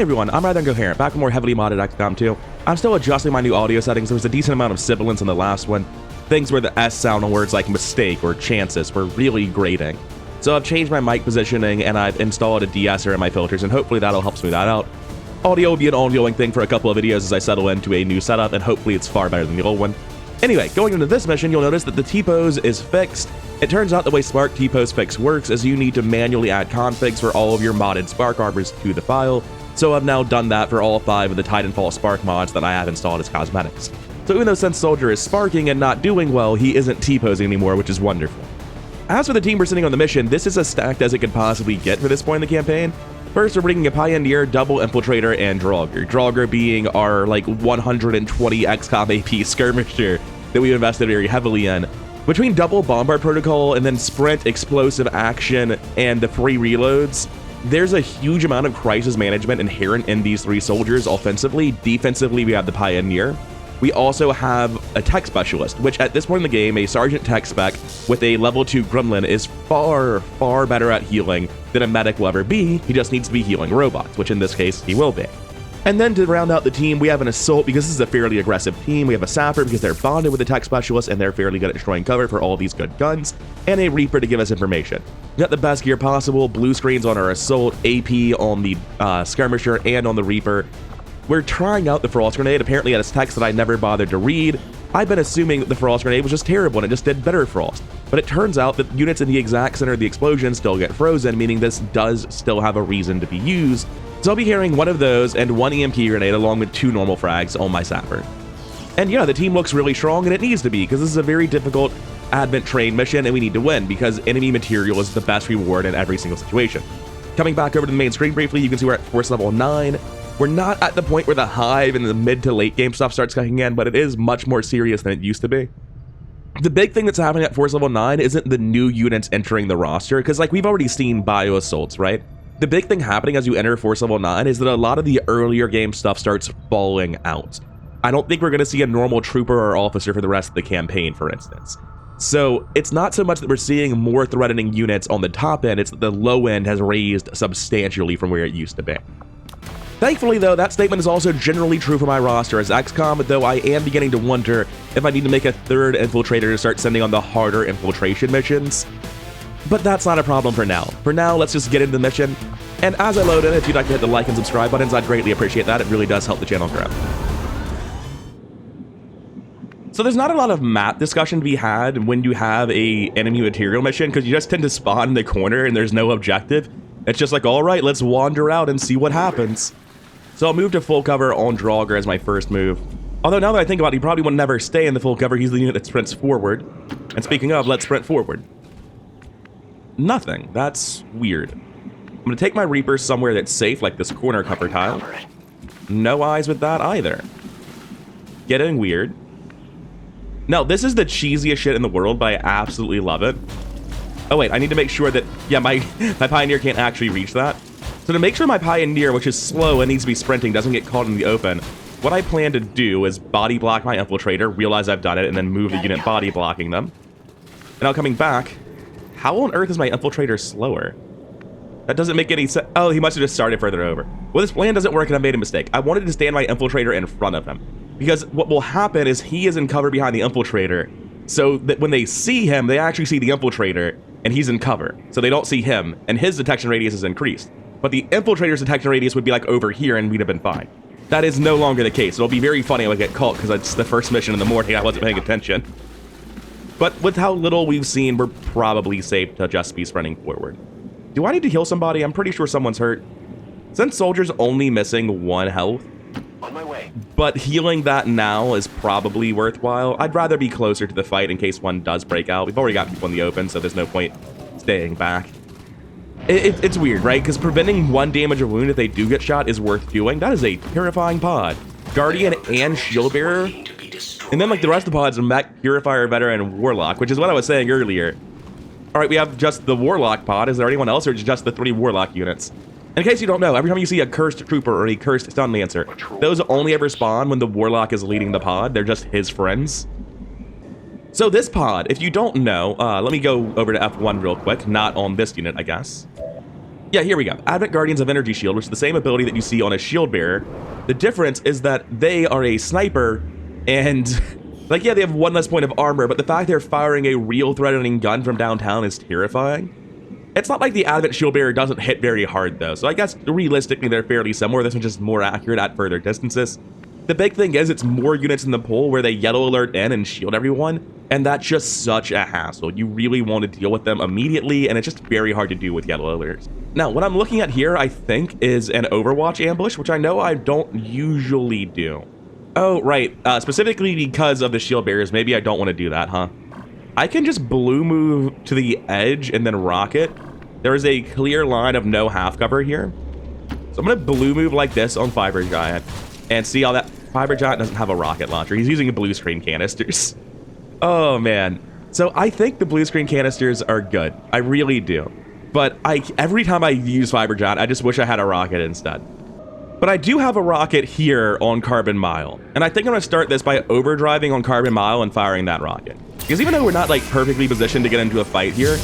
Hey everyone, I'm Rather Incoherent, back with more heavily modded XCOM 2. I'm still adjusting my new audio settings. There was a decent amount of sibilance in the last one. Things where the S sound on words like mistake or chances were really grating. So I've changed my mic positioning and I've installed a de-esser in my filters, and hopefully that'll help smooth that out. Audio will be an ongoing thing for a couple of videos as I settle into a new setup, and hopefully it's far better than the old one. Anyway, going into this mission, you'll notice that the T-pose is fixed. It turns out the way Spark T-pose fix works is you need to manually add configs for all of your modded Spark armors to the file. So I've now done that for all 5 of the Titanfall Spark mods that I have installed as cosmetics. So even though Sense Soldier is sparking and not doing well, he isn't T-posing anymore, which is wonderful. As for the team we're sending on the mission, this is as stacked as it could possibly get for this point in the campaign. First, we're bringing a Pioneer, Double Infiltrator, and Draugr. Draugr being our, 120 XCOM AP skirmisher that we invested very heavily in. Between Double Bombard Protocol and then Sprint, Explosive Action, and the free reloads, there's a huge amount of crisis management inherent in these 3 soldiers offensively. Defensively, we have the Pioneer. We also have a tech specialist, which at this point in the game, a Sergeant Tech spec with a level 2 Gremlin is far, far better at healing than a medic will ever be. He just needs to be healing robots, which in this case, he will be. And then to round out the team, we have an Assault because this is a fairly aggressive team. We have a Sapper because they're bonded with the tech specialist and they're fairly good at destroying cover for all these good guns, and a Reaper to give us information. We got the best gear possible, blue screens on our Assault, AP on the Skirmisher, and on the Reaper. We're trying out the Frost Grenade. Apparently it has text that I never bothered to read. I've been assuming that the Frost Grenade was just terrible and it just did better Frost. But it turns out that units in the exact center of the explosion still get frozen, meaning this does still have a reason to be used. So I'll be carrying one of those and 1 EMP grenade along with 2 normal frags on my Sapper. And yeah, the team looks really strong, and it needs to be, because this is a very difficult Advent train mission and we need to win because enemy material is the best reward in every single situation. Coming back over to the main screen briefly, you can see we're at force level 9. We're not at the point where the Hive and the mid to late game stuff starts kicking in, but it is much more serious than it used to be. The big thing that's happening at force level 9 isn't the new units entering the roster, because we've already seen bio assaults, right? The big thing happening as you enter force level 9 is that a lot of the earlier game stuff starts falling out. I don't think we're going to see a normal trooper or officer for the rest of the campaign, for instance. So it's not so much that we're seeing more threatening units on the top end, it's that the low end has raised substantially from where it used to be. Thankfully, though, that statement is also generally true for my roster as XCOM, though I am beginning to wonder if I need to make a 3rd infiltrator to start sending on the harder infiltration missions. But that's not a problem for now. For now, let's just get into the mission. And as I load in, if you'd like to hit the like and subscribe buttons, I'd greatly appreciate that. It really does help the channel grow. So there's not a lot of map discussion to be had when you have a enemy material mission, because you just tend to spawn in the corner and there's no objective. It's just like, all right, let's wander out and see what happens. So I'll move to full cover on Draugr as my first move. Although now that I think about it, he probably will never stay in the full cover. He's the unit that sprints forward. And speaking of, let's sprint forward. Nothing. That's weird. I'm going to take my Reaper somewhere that's safe, like this corner cover tile. No eyes with that either. Getting weird. No, this is the cheesiest shit in the world, but I absolutely love it. Oh wait, I need to make sure that, yeah, my Pioneer can't actually reach that. So to make sure my Pioneer, which is slow and needs to be sprinting, doesn't get caught in the open, what I plan to do is body block my Infiltrator, realize I've done it, and then move the unit body blocking them. And now coming back, how on earth is my Infiltrator slower? That doesn't make any sense. Oh, he must have just started further over. Well, this plan doesn't work and I made a mistake. I wanted to stand my Infiltrator in front of him, because what will happen is he is in cover behind the Infiltrator, so that when they see him, they actually see the Infiltrator, and he's in cover. So they don't see him, and his detection radius is increased. But the Infiltrator's detection radius would be like over here, and we'd have been fine. That is no longer the case. It'll be very funny if I get caught, because it's the first mission in the morning, I wasn't paying attention. But with how little we've seen, we're probably safe to just be sprinting forward. Do I need to heal somebody? I'm pretty sure someone's hurt. Since Soldier's only missing 1 health, on my way, but healing that now is probably worthwhile. I'd rather be closer to the fight in case one does break out. We've already got people in the open, so there's no point staying back. It's weird, right? Because preventing 1 damage or wound if they do get shot is worth doing. That is a terrifying pod. Guardian and Shield Bearer. And then the rest of the pods are Mech, Purifier, Veteran, and Warlock, which is what I was saying earlier. All right, we have just the Warlock pod. Is there anyone else, or just the 3 Warlock units? In case you don't know, every time you see a cursed trooper or a cursed stun lancer, those only ever spawn when the Warlock is leading the pod. They're just his friends. So this pod, if you don't know, let me go over to F1 real quick. Not on this unit, I guess. Yeah, here we go. Advent Guardians of Energy Shield, which is the same ability that you see on a shield bearer. The difference is that they are a sniper, and like, yeah, they have 1 less point of armor, but the fact they're firing a real threatening gun from downtown is terrifying. It's not like the Advent Shield Bearer doesn't hit very hard, though, so I guess realistically they're fairly similar. This one's just more accurate at further distances. The big thing is it's more units in the pool where they yellow alert in and shield everyone, and that's just such a hassle. You really want to deal with them immediately, and it's just very hard to do with yellow alerts. Now, what I'm looking at here, I think, is an Overwatch ambush, which I know I don't usually do. Oh, right. Specifically because of the shield bearers, maybe I don't want to do that, huh? I can just blue move to the edge and then rocket. There is a clear line of no half cover here. So I'm going to blue move like this on Fiber Giant and see how that Fiber Giant doesn't have a rocket launcher. He's using a blue screen canisters. Oh, man. So I think the blue screen canisters are good. I really do. But every time I use Fiber Giant, I just wish I had a rocket instead. But I do have a rocket here on Carbon Mile, and I think I'm going to start this by overdriving on Carbon Mile and firing that rocket. Because even though we're not like perfectly positioned to get into a fight here,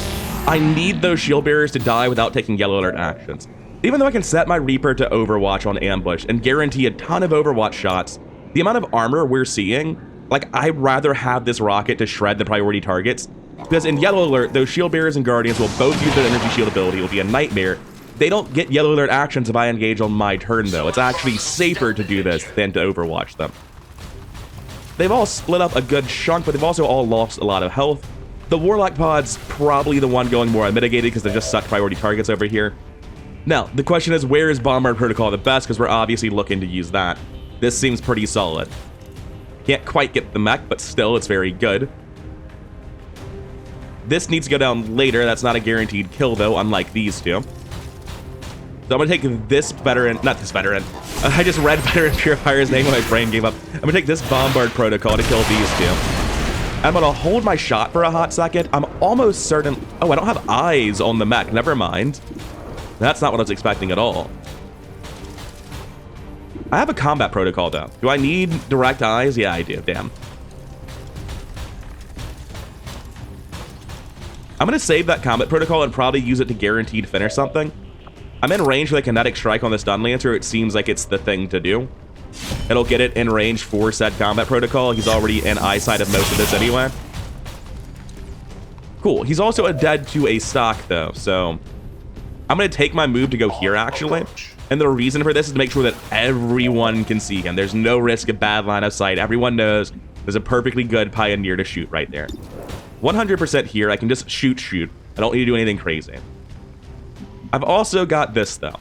I need those shield bearers to die without taking yellow alert actions. Even though I can set my Reaper to Overwatch on ambush and guarantee a ton of Overwatch shots, the amount of armor we're seeing, like, I'd rather have this rocket to shred the priority targets, because in yellow alert, those shield bearers and guardians will both use their energy shield ability. It'll be a nightmare. They don't get yellow alert actions if I engage on my turn, though. It's actually safer to do this than to Overwatch them. They've all split up a good chunk, but they've also all lost a lot of health. The Warlock pod's probably the one going more unmitigated because they're just such priority targets over here. Now, the question is, where is Bombard Protocol the best? Because we're obviously looking to use that. This seems pretty solid. Can't quite get the mech, but still, it's very good. This needs to go down later. That's not a guaranteed kill, though, unlike these two. So I'm going to take this veteran, not this veteran. I just read Veteran Purifier's name when my brain gave up. I'm going to take this Bombard Protocol to kill these two. I'm going to hold my shot for a hot second. I'm almost certain... Oh, I don't have eyes on the mech. Never mind. That's not what I was expecting at all. I have a combat protocol, though. Do I need direct eyes? Yeah, I do. Damn. I'm going to save that combat protocol and probably use it to guaranteed finish something. I'm in range with a kinetic strike on this Stun Lancer. It seems like it's the thing to do. It'll get it in range for said combat protocol. He's already in eyesight of most of this anyway. Cool. He's also dead to a stock, though, so I'm going to take my move to go here, actually. And the reason for this is to make sure that everyone can see him. There's no risk of bad line of sight. Everyone knows there's a perfectly good Pioneer to shoot right there. 100% here. I can just shoot. I don't need to do anything crazy. I've also got this, though.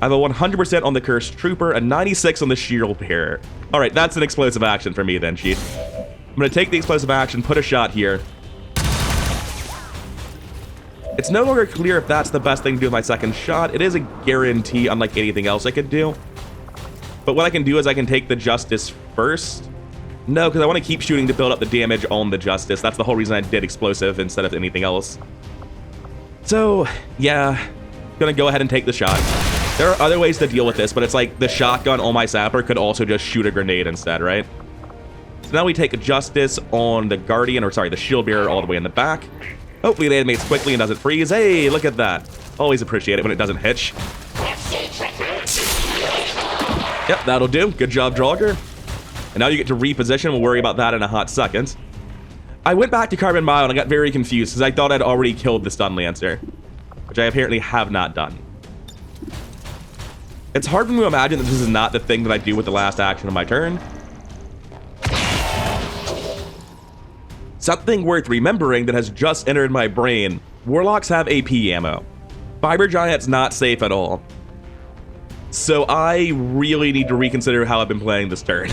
I have a 100% on the Cursed Trooper, a 96 on the Shield Bearer. All right, that's an explosive action for me then, Chief. I'm going to take the explosive action, put a shot here. It's no longer clear if that's the best thing to do with my second shot. It is a guarantee, unlike anything else I could do. But what I can do is I can take the Justice first. No, because I want to keep shooting to build up the damage on the Justice. That's the whole reason I did explosive instead of anything else. So, yeah, gonna go ahead and take the shot. There are other ways to deal with this, but it's like the shotgun on my sapper could also just shoot a grenade instead, right? So now we take a Justice on the Guardian, or sorry, the Shield Bearer all the way in the back. Hopefully it animates quickly and doesn't freeze. Hey, look at that. Always appreciate it when it doesn't hitch. Yep, that'll do. Good job, Draugr. And now you get to reposition. We'll worry about that in a hot second. I went back to Carbon Mile and I got very confused because I thought I'd already killed the Stun Lancer, which I apparently have not done. It's hard for me to imagine that this is not the thing that I do with the last action of my turn. Something worth remembering that has just entered my brain. Warlocks have AP ammo. Fiber Giant's not safe at all. So I really need to reconsider how I've been playing this turn.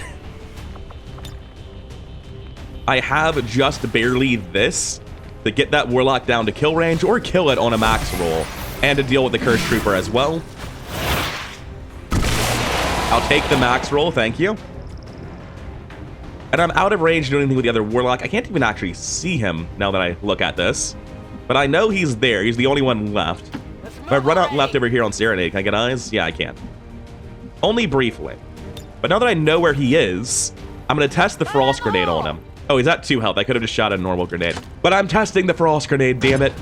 I have just barely this to get that Warlock down to kill range or kill it on a max roll, and to deal with the Cursed Trooper as well. I'll take the max roll, thank you. And I'm out of range to do anything with the other Warlock. I can't even actually see him now that I look at this, but I know he's there. He's the only one left. If I run out left over here on Serenade, can I get eyes? Yeah, I can. Only briefly. But now that I know where he is, I'm going to test the Frost Grenade on him. Oh, he's at 2 health. I could have just shot a normal grenade. But I'm testing the Frost Grenade, damn it.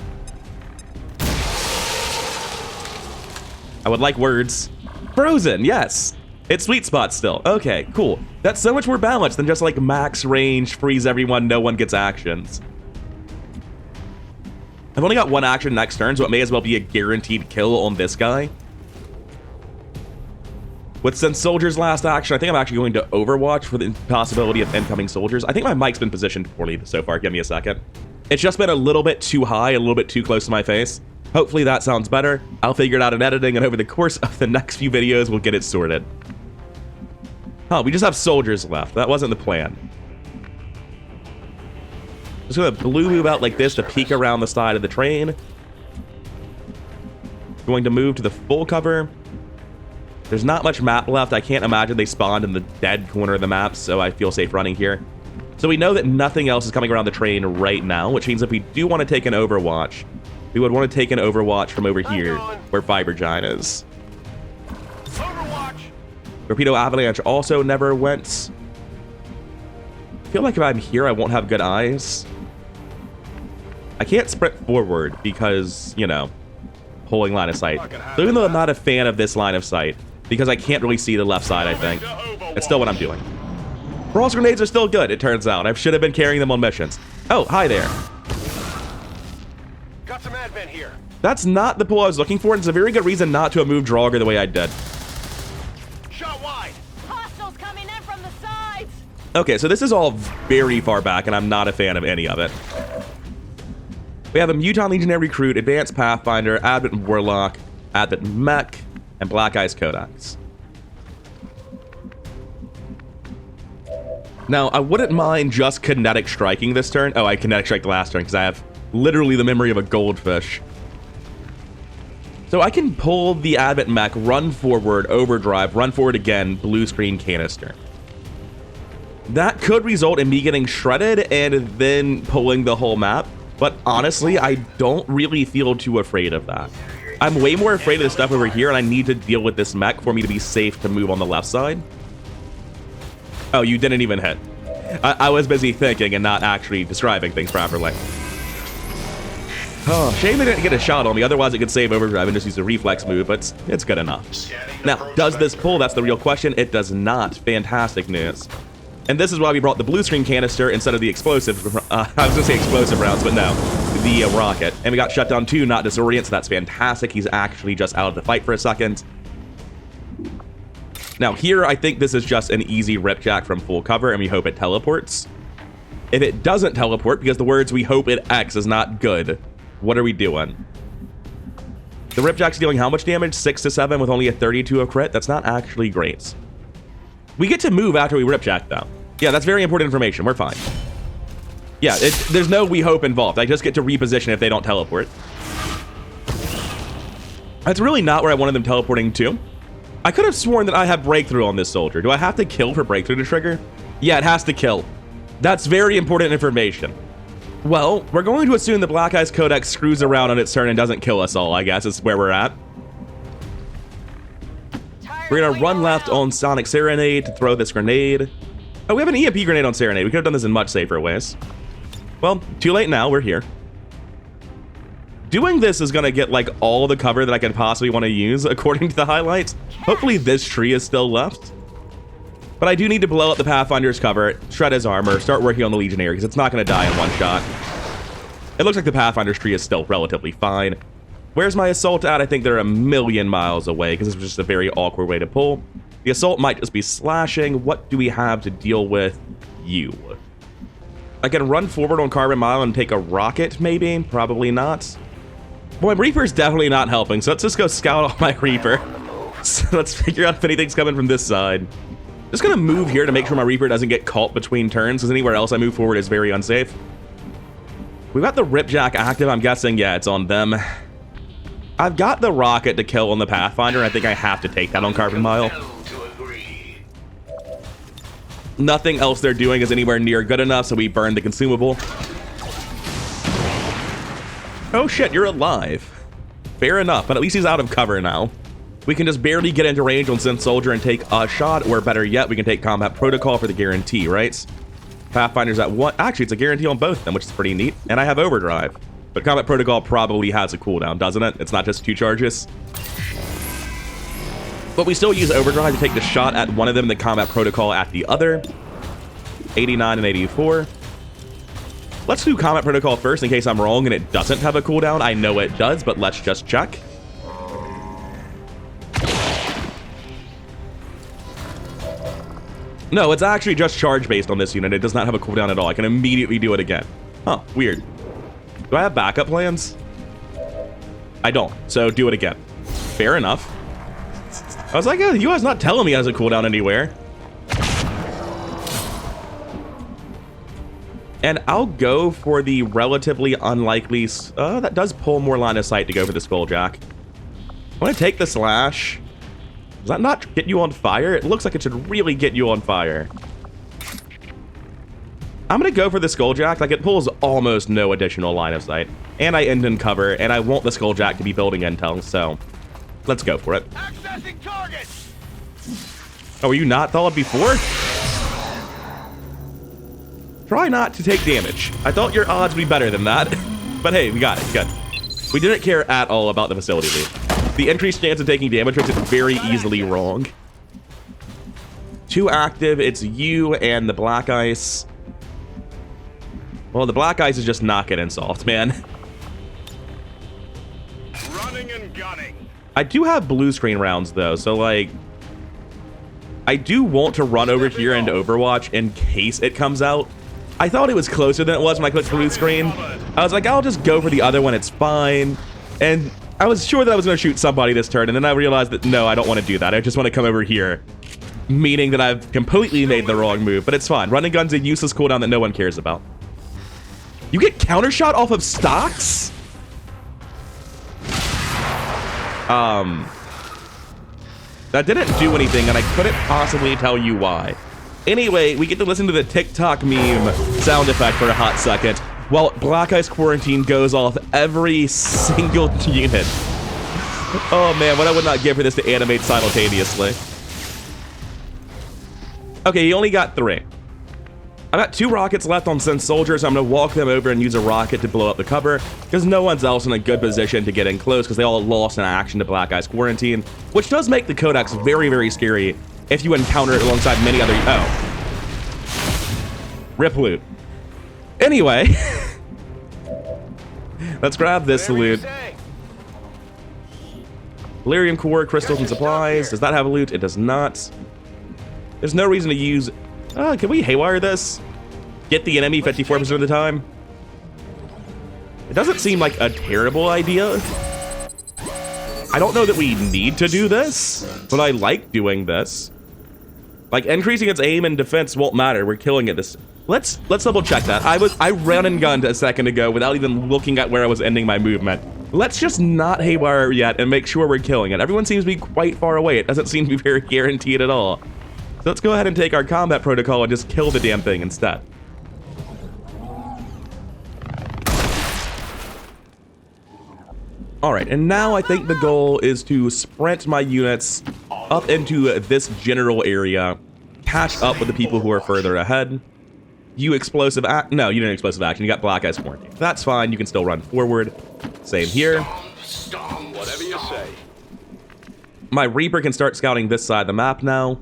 I would like words. Frozen, yes. It's sweet spot still. Okay, cool. That's so much more balanced than just like max range, freeze everyone, no one gets actions. I've only got one action next turn, so it may as well be a guaranteed kill on this guy. With Since Soldier's last action, I think I'm actually going to Overwatch for the possibility of incoming soldiers. I think my mic's been positioned poorly so far. Give me a second. It's just been a little bit too high, a little bit too close to my face. Hopefully that sounds better. I'll figure it out in editing, and over the course of the next few videos, we'll get it sorted. Oh, we just have soldiers left. That wasn't the plan. Just gonna blue move out like this to peek around the side of the train. Going to move to the full cover. There's not much map left. I can't imagine they spawned in the dead corner of the map, so I feel safe running here. So we know that nothing else is coming around the train right now, which means if we do want to take an Overwatch, we would want to take an Overwatch from over here, where Fiber Giant is. Overwatch. Torpedo Avalanche also never went. I feel like if I'm here, I won't have good eyes. I can't sprint forward because, you know, pulling line of sight. So even though I'm not a fan of this line of sight, because I can't really see the left side, I think, it's still what I'm doing. Frost grenades are still good, it turns out. I should have been carrying them on missions. Oh, hi there. Got some advent here. That's not the pull I was looking for, and it's a very good reason not to have moved Draugr the way I did. Shot wide. Hostiles coming in from the sides. Okay, so this is all very far back, and I'm not a fan of any of it. We have a Muton Legionary Recruit, Advanced Pathfinder, Advent Warlock, Advent Mech, and Black Ice Codex. Now, I wouldn't mind just kinetic striking this turn. Oh, I kinetic strike the last turn because I have literally the memory of a goldfish. So I can pull the Advent Mech, run forward, overdrive, run forward again, blue screen canister. That could result in me getting shredded and then pulling the whole map. But honestly, I don't really feel too afraid of that. I'm way more afraid of the stuff over here, and I need to deal with this mech for me to be safe to move on the left side. Oh, you didn't even hit. I was busy thinking and not actually describing things properly. Oh, shame they didn't get a shot on me, otherwise it could save overdrive and just use a reflex move, but it's good enough. Now, does this pull? That's the real question. It does not. Fantastic news. And this is why we brought the blue screen canister instead of the explosive. I was going to say explosive rounds, but no, the rocket. And we got shut down too, not disorient, so that's fantastic. He's actually just out of the fight for a second. Now here, I think this is just an easy ripjack from full cover, and we hope it teleports. If it doesn't teleport, because the words "we hope it X" is not good, what are we doing? The ripjack's dealing how much damage? 6 to 7 with only a 32 of crit? That's not actually great. We get to move after we ripjack, though. Yeah, that's very important information. We're fine. Yeah, there's no "we hope" involved. I just get to reposition if they don't teleport. That's really not where I wanted them teleporting to. I could have sworn that I have breakthrough on this soldier. Do I have to kill for breakthrough to trigger? Yeah, it has to kill. That's very important information. Well, we're going to assume the Black Ice Codex screws around on its turn and doesn't kill us all, I guess is where we're at. We're gonna run left on Sonic Serenade to throw this grenade. Oh, we have an EMP grenade on Serenade. We could have done this in much safer ways. Well, too late now, we're here. Doing this is gonna get like all the cover that I could possibly want to use according to the highlights. Hopefully this tree is still left. But I do need to blow up the Pathfinder's cover, shred his armor, start working on the Legionary because it's not gonna die in one shot. It looks like the Pathfinder's tree is still relatively fine. Where's my assault at? I think they're a million miles away because this was just a very awkward way to pull. The assault might just be slashing. What do we have to deal with you? I can run forward on Carbon Mile and take a rocket, maybe? Probably not. Boy, Reaper's definitely not helping, so let's just go scout on my Reaper. So let's figure out if anything's coming from this side. Just gonna move here to make sure my Reaper doesn't get caught between turns, because anywhere else I move forward is very unsafe. We've got the Ripjack active, I'm guessing. Yeah, it's on them. I've got the rocket to kill on the Pathfinder, and I think I have to take that on Carbon Mile. Nothing else they're doing is anywhere near good enough, so we burn the consumable. Oh shit, you're alive. Fair enough, but at least he's out of cover now. We can just barely get into range on Synth Soldier and take a shot, or better yet, we can take Combat Protocol for the guarantee, right? Pathfinder's at what? Actually, it's a guarantee on both of them, which is pretty neat. And I have Overdrive. But Combat Protocol probably has a cooldown, doesn't it? It's not just 2 charges. But we still use overdrive to take the shot at one of them, the combat protocol at the other. 89 and 84. Let's do combat protocol first in case I'm wrong and it doesn't have a cooldown. I know it does, but let's just check. No, it's actually just charge based on this unit. It does not have a cooldown at all. I can immediately do it again. Huh, weird. Do I have backup plans? I don't, so do it again. Fair enough. I was like, you guys not telling me it has a cooldown anywhere. And I'll go for the relatively unlikely... that does pull more line of sight to go for the Skulljack. I'm going to take the slash. Does that not get you on fire? It looks like it should really get you on fire. I'm going to go for the Skulljack. Like, it pulls almost no additional line of sight. And I end in cover, and I want the Skulljack to be building intel, so let's go for it. Accessing target. Oh, were you not thawed before? Try not to take damage. I thought your odds would be better than that. But hey, we got it. Good. We didn't care at all about the facility lead. The increased chance of taking damage makes it very easily wrong. 2 active. It's you and the Black Ice. Well, the Black Ice is just not getting soft, man. Running and gunning. I do have blue screen rounds, though, so, like... I do want to run over here into Overwatch in case it comes out. I thought it was closer than it was when I clicked blue screen. I was like, I'll just go for the other one, it's fine. And I was sure that I was going to shoot somebody this turn, and then I realized that, no, I don't want to do that. I just want to come over here. Meaning that I've completely made the wrong move, but it's fine. Running gun's a useless cooldown that no one cares about. You get countershot off of stocks? That didn't do anything, and I couldn't possibly tell you why. Anyway, we get to listen to the TikTok meme sound effect for a hot second, while Black Ice Quarantine goes off every single unit. Oh man, what I would not give for this to animate simultaneously. Okay, he only got 3. I got 2 rockets left on Send Soldier, so I'm going to walk them over and use a rocket to blow up the cover, because no one's else in a good position to get in close, because they all lost in action to Black Ice Quarantine, which does make the Codex very, very scary if you encounter it alongside many other... Oh. Rip loot. Anyway. Let's grab this loot. Lyrium Core, Crystals and Supplies. Does that have a loot? It does not. There's no reason to use... can we haywire this? Get the enemy 54% of the time? It doesn't seem like a terrible idea. I don't know that we need to do this, but I like doing this. Like, increasing its aim and defense won't matter. We're killing it this... Let's double check that. I ran and gunned a second ago without even looking at where I was ending my movement. Let's just not haywire yet and make sure we're killing it. Everyone seems to be quite far away. It doesn't seem to be very guaranteed at all. So let's go ahead and take our combat protocol and just kill the damn thing instead. Alright, and now I think the goal is to sprint my units up into this general area, catch up with the people who are further ahead. You explosive act... No, you didn't explosive action. You got Black Ice Quarantine. That's fine. You can still run forward. Same here. Whatever you say. My Reaper can start scouting this side of the map now.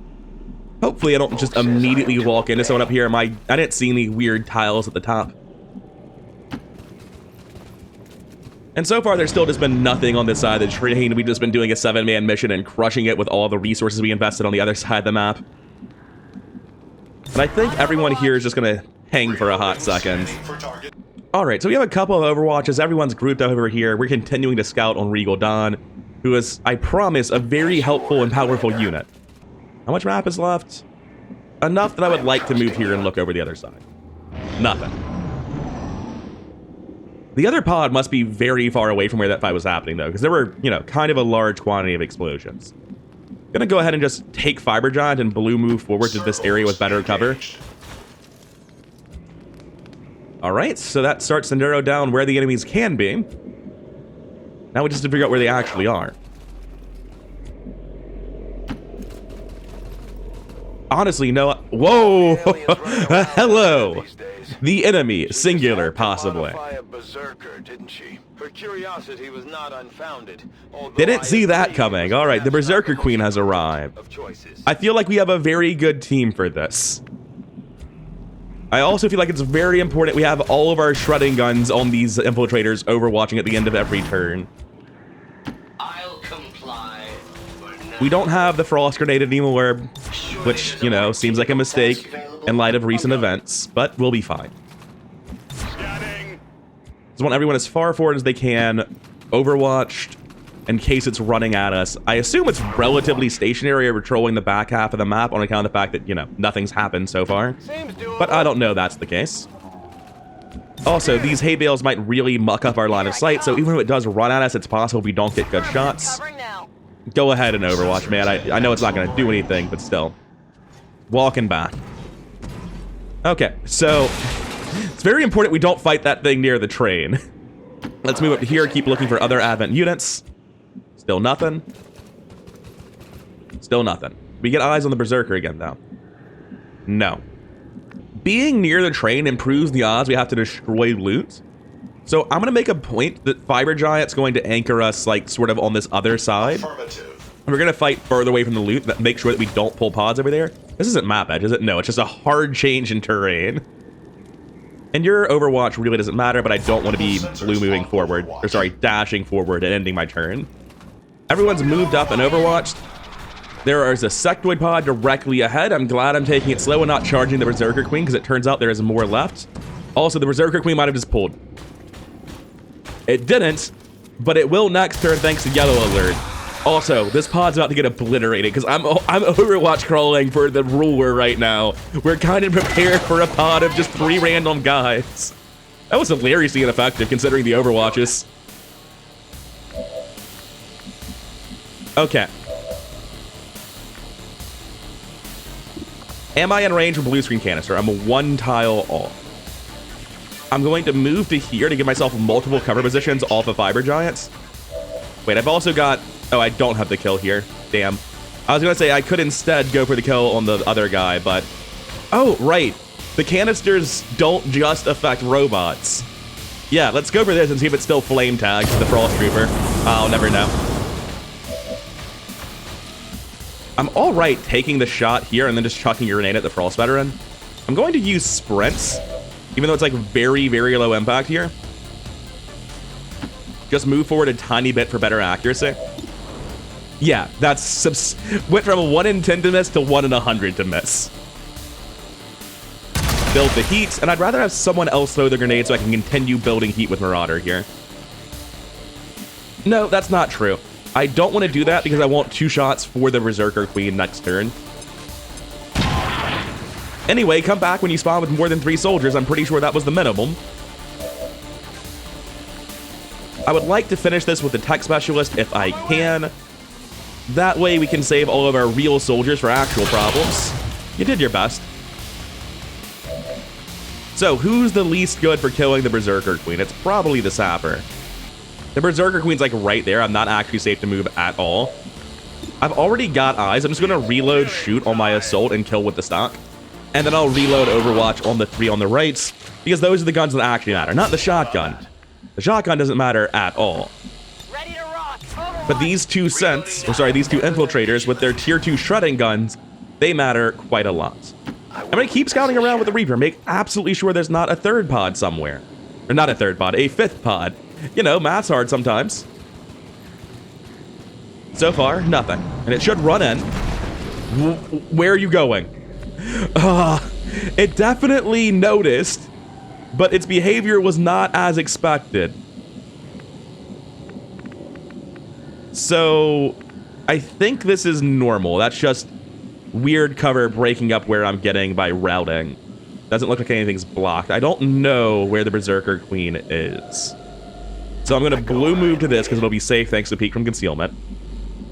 Hopefully I don't just immediately walk into someone up here. I didn't see any weird tiles at the top. And so far there's still just been nothing on this side of the train. We've just been doing a 7-man mission and crushing it with all the resources we invested on the other side of the map. And I think everyone here is just gonna hang for a hot second. Alright, so we have a couple of Overwatches. Everyone's grouped up over here. We're continuing to scout on Regal Dawn, who is, I promise, a very helpful and powerful unit. How much map is left? Enough that I would like to move here and look over the other side. Nothing. The other pod must be very far away from where that fight was happening, though, because there were, you know, kind of a large quantity of explosions. Gonna go ahead and just take Fiber Giant and blue move forward to this area with better cover. Alright, so that starts to narrow down where the enemies can be. Now we just have to figure out where they actually are. Honestly, no. Whoa! Hello! The enemy, singular, possibly. A Berserker, didn't she? Her curiosity was not unfounded. Didn't see that coming. All right, the Berserker Queen has arrived. I feel like we have a very good team for this. I also feel like it's very important we have all of our shredding guns on these infiltrators overwatching at the end of every turn. I'll comply. We don't have the frost grenade anymore, which, you know, seems like a mistake in light of recent events, but we'll be fine. Scanning. Just want everyone as far forward as they can, overwatched, in case it's running at us. I assume it's relatively stationary or patrolling the back half of the map on account of the fact that, you know, nothing's happened so far. But I don't know that's the case. Also, these hay bales might really muck up our line of sight, so even if it does run at us, it's possible we don't get good shots. Go ahead and overwatch, man. I know it's not going to do anything, but still. Walking back. Okay, so it's very important we don't fight that thing near the train. Let's move up to here, keep looking for other advent units. Still nothing. Still nothing. We get eyes on the Berserker again, though. No. Being near the train improves the odds we have to destroy loot. So I'm going to make a point that Fiber Giant's going to anchor us, like, sort of on this other side. We're going to fight further away from the loot, that make sure that we don't pull pods over there. This isn't map edge, is it? No, it's just a hard change in terrain. And your Overwatch really doesn't matter, but I don't want to be blue moving forward. Or sorry, dashing forward and ending my turn. Everyone's moved up and overwatched. There is a sectoid pod directly ahead. I'm glad I'm taking it slow and not charging the Berserker Queen, because it turns out there is more left. Also, the Berserker Queen might have just pulled. It didn't, but it will next turn thanks to Yellow Alert. Also, this pod's about to get obliterated, because I'm Overwatch crawling for the ruler right now. We're kind of prepared for a pod of just 3 random guys. That was hilariously ineffective, considering the Overwatches. Okay. Am I in range for blue screen canister? I'm a 1 tile off. I'm going to move to here to give myself multiple cover positions off of Fiber Giants. Wait, I've also got... Oh, I don't have the kill here. Damn. I was going to say I could instead go for the kill on the other guy, but... Oh, right. The canisters don't just affect robots. Yeah, let's go for this and see if it's still flame tagged to the Frost Trooper. I'll never know. I'm all right taking the shot here and then just chucking a grenade at the Frost Veteran. I'm going to use sprints, even though it's like very, very low impact here. Just move forward a tiny bit for better accuracy. Yeah, that's went from a 1 in 10 to miss to 1 in 100 to miss. Build the heat, and I'd rather have someone else throw the grenade so I can continue building heat with Marauder here. No, that's not true. I don't want to do that because I want 2 shots for the Berserker Queen next turn. Anyway, come back when you spawn with more than 3 soldiers. I'm pretty sure that was the minimum. I would like to finish this with the Tech Specialist if I can. That way we can save all of our real soldiers for actual problems. You did your best. So, who's the least good for killing the Berserker Queen? It's probably the Sapper. The Berserker Queen's like right there. I'm not actually safe to move at all. I've already got eyes. I'm just going to reload shoot on my assault and kill with the stock. And then I'll reload Overwatch on the 3 on the right, because those are the guns that actually matter, not the shotgun. The shotgun doesn't matter at all. Ready to rock. But these 2 scents, or sorry, these 2 infiltrators with their tier 2 shredding guns, they matter quite a lot. I'm going to keep scouting around with the Reaper, make absolutely sure there's not a 3rd pod somewhere. Or not a 3rd pod, a 5th pod. You know, math's hard sometimes. So far, nothing. And it should run in. Where are you going? It definitely noticed, but its behavior was not as expected. So, I think this is normal. That's just weird cover breaking up where I'm getting by routing. Doesn't look like anything's blocked. I don't know where the Berserker Queen is. So I'm going to blue move to this because it'll be safe thanks to Peek from Concealment.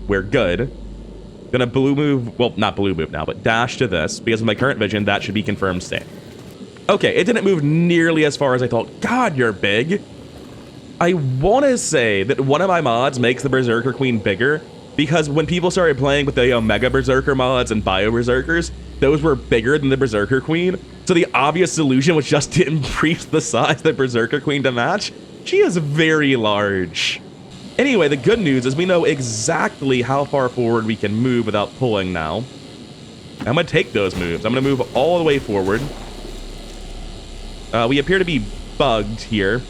We're good. Going to blue move, well, not blue move now, but dash to this because of my current vision, that should be confirmed safe. Okay, it didn't move nearly as far as I thought. God, you're big. I want to say that one of my mods makes the Berserker Queen bigger, because when people started playing with the Omega Berserker mods and Bio Berserkers, those were bigger than the Berserker Queen. So the obvious solution was just to increase the size of the Berserker Queen to match. She is very large. Anyway, the good news is we know exactly how far forward we can move without pulling now. I'm going to take those moves. I'm going to move all the way forward. We appear to be bugged here.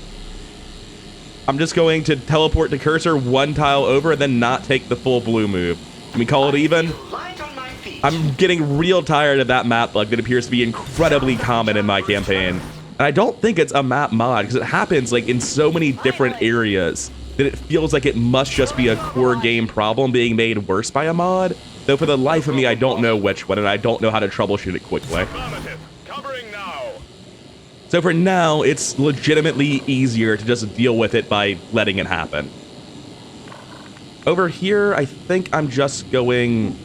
I'm just going to teleport the cursor one tile over and then not take the full blue move. Can we call it even? I'm getting real tired of that map bug that appears to be incredibly common in my campaign. And I don't think it's a map mod because it happens like in so many different areas that it feels like it must just be a core game problem being made worse by a mod. Though for the life of me, I don't know which one, and I don't know how to troubleshoot it quickly. So for now, it's legitimately easier to just deal with it by letting it happen. Over here, I think I'm just going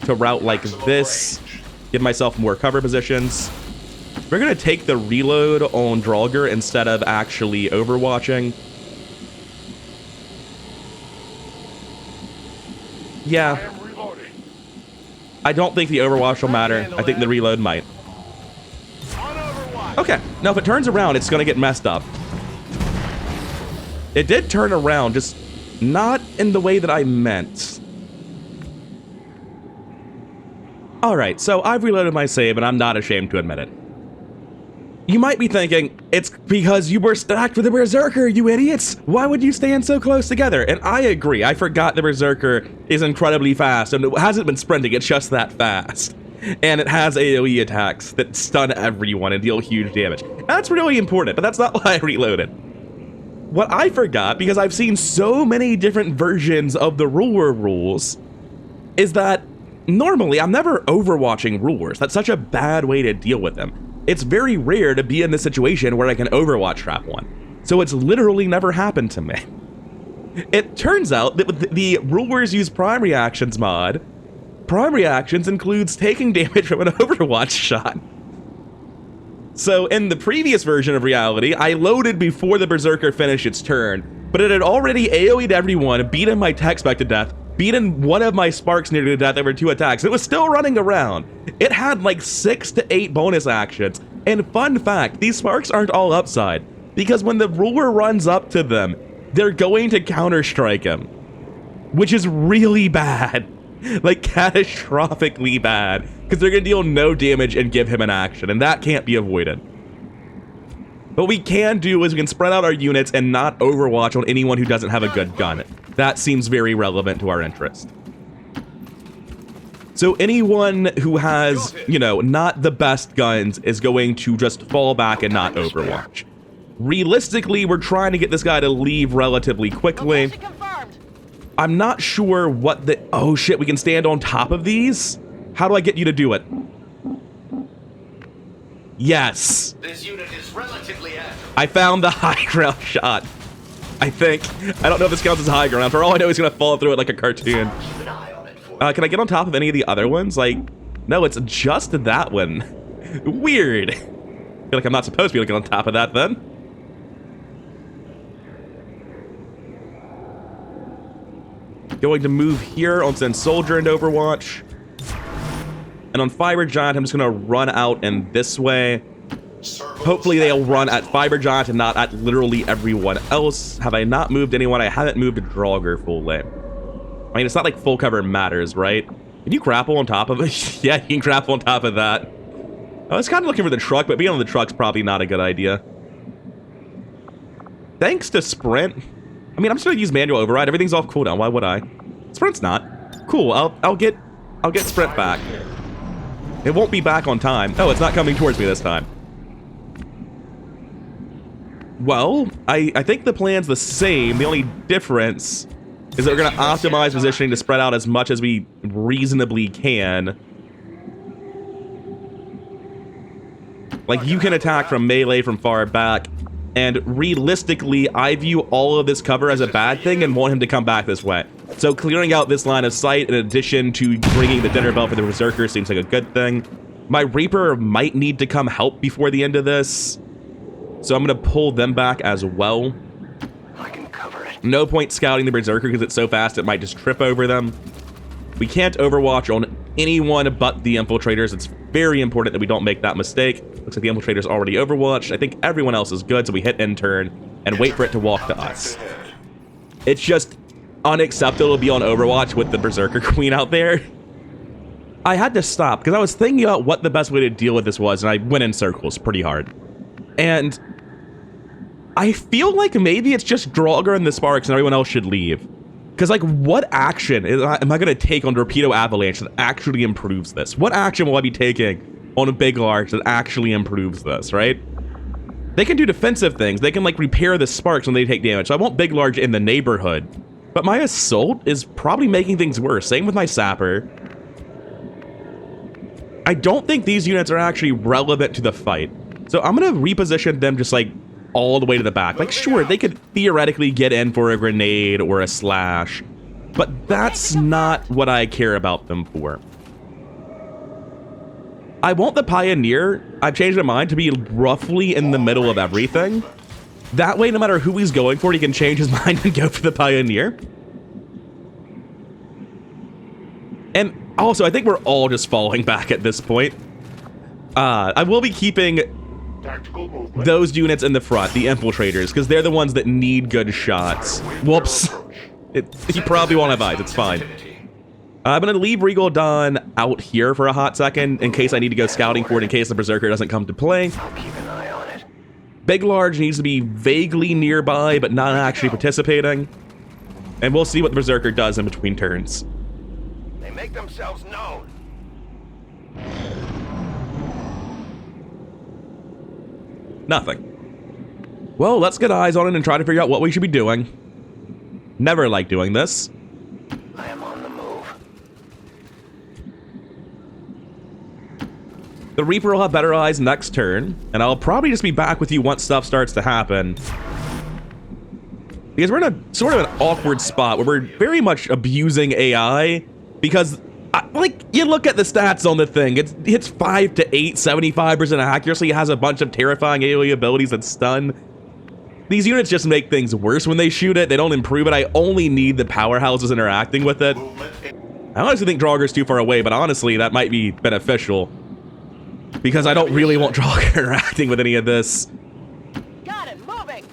to route like this, give myself more cover positions. We're going to take the reload on Draugr instead of actually overwatching. Yeah. I don't think the overwatch will matter. I think the reload might. Okay, now if it turns around, it's gonna get messed up. It did turn around, just not in the way that I meant. Alright, so I've reloaded my save, and I'm not ashamed to admit it. You might be thinking, it's because you were stacked with a Berserker, you idiots! Why would you stand so close together? And I agree, I forgot the Berserker is incredibly fast, and it hasn't been sprinting, it's just that fast. And it has AoE attacks that stun everyone and deal huge damage. That's really important, but that's not why I reloaded. What I forgot, because I've seen so many different versions of the ruler rules, is that normally I'm never overwatching rulers. That's such a bad way to deal with them. It's very rare to be in the situation where I can overwatch trap one. So it's literally never happened to me. It turns out that with the rulers use prime reactions mod, prime reactions includes taking damage from an overwatch shot. So in the previous version of reality, I loaded before the Berserker finished its turn, but it had already AoE'd everyone, beaten my tech spec to death, beaten one of my sparks nearly to death over 2 attacks. It was still running around. It had like 6 to 8 bonus actions. And fun fact, these sparks aren't all upside, because when the ruler runs up to them, they're going to counter-strike him, which is really bad. Like catastrophically bad, because they're going to deal no damage and give him an action, and that can't be avoided. What we can do is we can spread out our units and not overwatch on anyone who doesn't have a good gun. That seems very relevant to our interest. So anyone who has, you know, not the best guns is going to just fall back and not overwatch. Realistically, we're trying to get this guy to leave relatively quickly. I'm not sure what the... Oh shit, we can stand on top of these? How do I get you to do it? Yes. This unit is relatively active. I found the high ground shot. I think. I don't know if this counts as high ground. For all I know, he's gonna fall through it like a cartoon. Can I get on top of any of the other ones? Like, no, it's just that one. Weird. I feel like I'm not supposed to be looking on top of that then. Going to move here on Send Soldier and Overwatch. And on Fiber Giant, I'm just going to run out and this way. Hopefully they'll run at Fiber Giant and not at literally everyone else. Have I not moved anyone? I haven't moved Draugr fully. I mean, it's not like full cover matters, right? Can you grapple on top of it? Yeah, you can grapple on top of that. I was kind of looking for the truck, but being on the truck's probably not a good idea. Thanks to Sprint. I mean, I'm just gonna use manual override. Everything's off cooldown. Why would I? Sprint's not. Cool. I'll get Sprint back. It won't be back on time. Oh, it's not coming towards me this time. Well, I think the plan's the same. The only difference is that we're gonna optimize positioning to spread out as much as we reasonably can. Like, you can attack from melee from far back. And realistically, I view all of this cover as a bad thing and want him to come back this way. So clearing out this line of sight in addition to bringing the dinner bell for the Berserker seems like a good thing. My Reaper might need to come help before the end of this. So I'm going to pull them back as well. I can cover it. No point scouting the Berserker because it's so fast it might just trip over them. We can't overwatch on anyone but the Infiltrators. It's very important that we don't make that mistake. Looks like the Infiltrator's already overwatched. I think everyone else is good, so we hit intern and wait for it to walk to us. It's just unacceptable to be on Overwatch with the Berserker Queen out there. I had to stop because I was thinking about what the best way to deal with this was, and I went in circles pretty hard. And I feel like maybe it's just Draugr and the Sparks and everyone else should leave. Because, like, what action am I going to take on Torpedo Avalanche that actually improves this? What action will I be taking on a Big Large that actually improves this, right? They can do defensive things. They can, like, repair the Sparks when they take damage. So I want Big Large in the neighborhood. But my Assault is probably making things worse. Same with my Sapper. I don't think these units are actually relevant to the fight. So I'm going to reposition them just, like, all the way to the back. Like, sure, they could theoretically get in for a grenade or a slash, but that's not what I care about them for. I want the Pioneer, I've changed my mind, to be roughly in the middle of everything. That way, no matter who he's going for, he can change his mind and go for the Pioneer. And also, I think we're all just falling back at this point. I will be keeping those units in the front, the Infiltrators, because they're the ones that need good shots. Whoops. He probably won't have eyes, it's fine. I'm going to leave Regal Dawn out here for a hot second in case I need to go scouting for it, in case the Berserker doesn't come to play. I'll keep an eye on it. Big Large needs to be vaguely nearby, but not actually participating. And we'll see what the Berserker does in between turns. They make themselves known. Nothing. Well, let's get eyes on it and try to figure out what we should be doing. Never like doing this. I am on the move. The Reaper will have better eyes next turn, and I'll probably just be back with you once stuff starts to happen. Because we're in a sort of an awkward spot where we're very much abusing AI, because like, you look at the stats on the thing, it hits 5 to 8, 75% accuracy, it has a bunch of terrifying AoE abilities that stun. These units just make things worse when they shoot it, they don't improve it. I only need the powerhouses interacting with it. I honestly think Draugr's too far away, but honestly, that might be beneficial. Because I don't really want Draugr interacting with any of this. Got it, moving.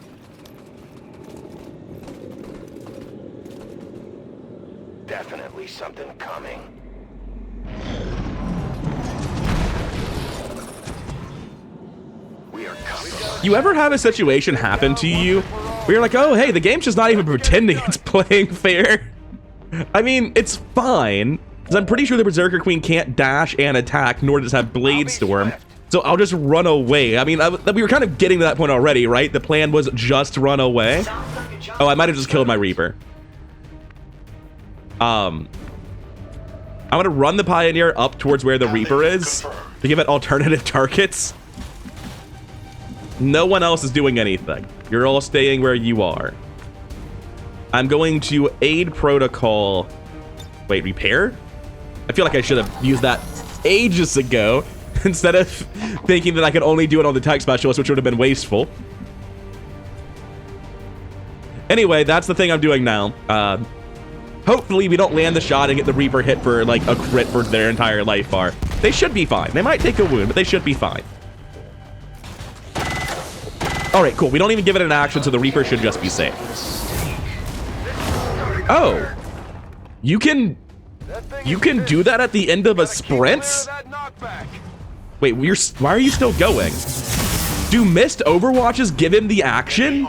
Definitely something coming. We are coming. You ever have a situation happen to you where you're like, oh, hey, the game's just not even pretending it's playing fair? I mean, it's fine, because I'm pretty sure the Berserker Queen can't dash and attack, nor does have Blade Storm, so I'll just run away. I mean, we were kind of getting to that point already, right? The plan was just run away. Oh, I might have just killed my Reaper. I'm gonna run the Pioneer up towards where the Reaper is to give it alternative targets. No one else is doing anything. You're all staying where you are. I'm going to aid protocol. Wait, repair? I feel like I should have used that ages ago instead of thinking that I could only do it on the tech specialist, which would have been wasteful. Anyway, that's the thing I'm doing now. Hopefully we don't land the shot and get the Reaper hit for like a crit for their entire life bar. They should be fine. They might take a wound, but they should be fine. All right, cool. We don't even give it an action, so the Reaper should just be safe. Oh, you can do that at the end of a sprint? Wait, why are you still going? Do missed Overwatches give him the action?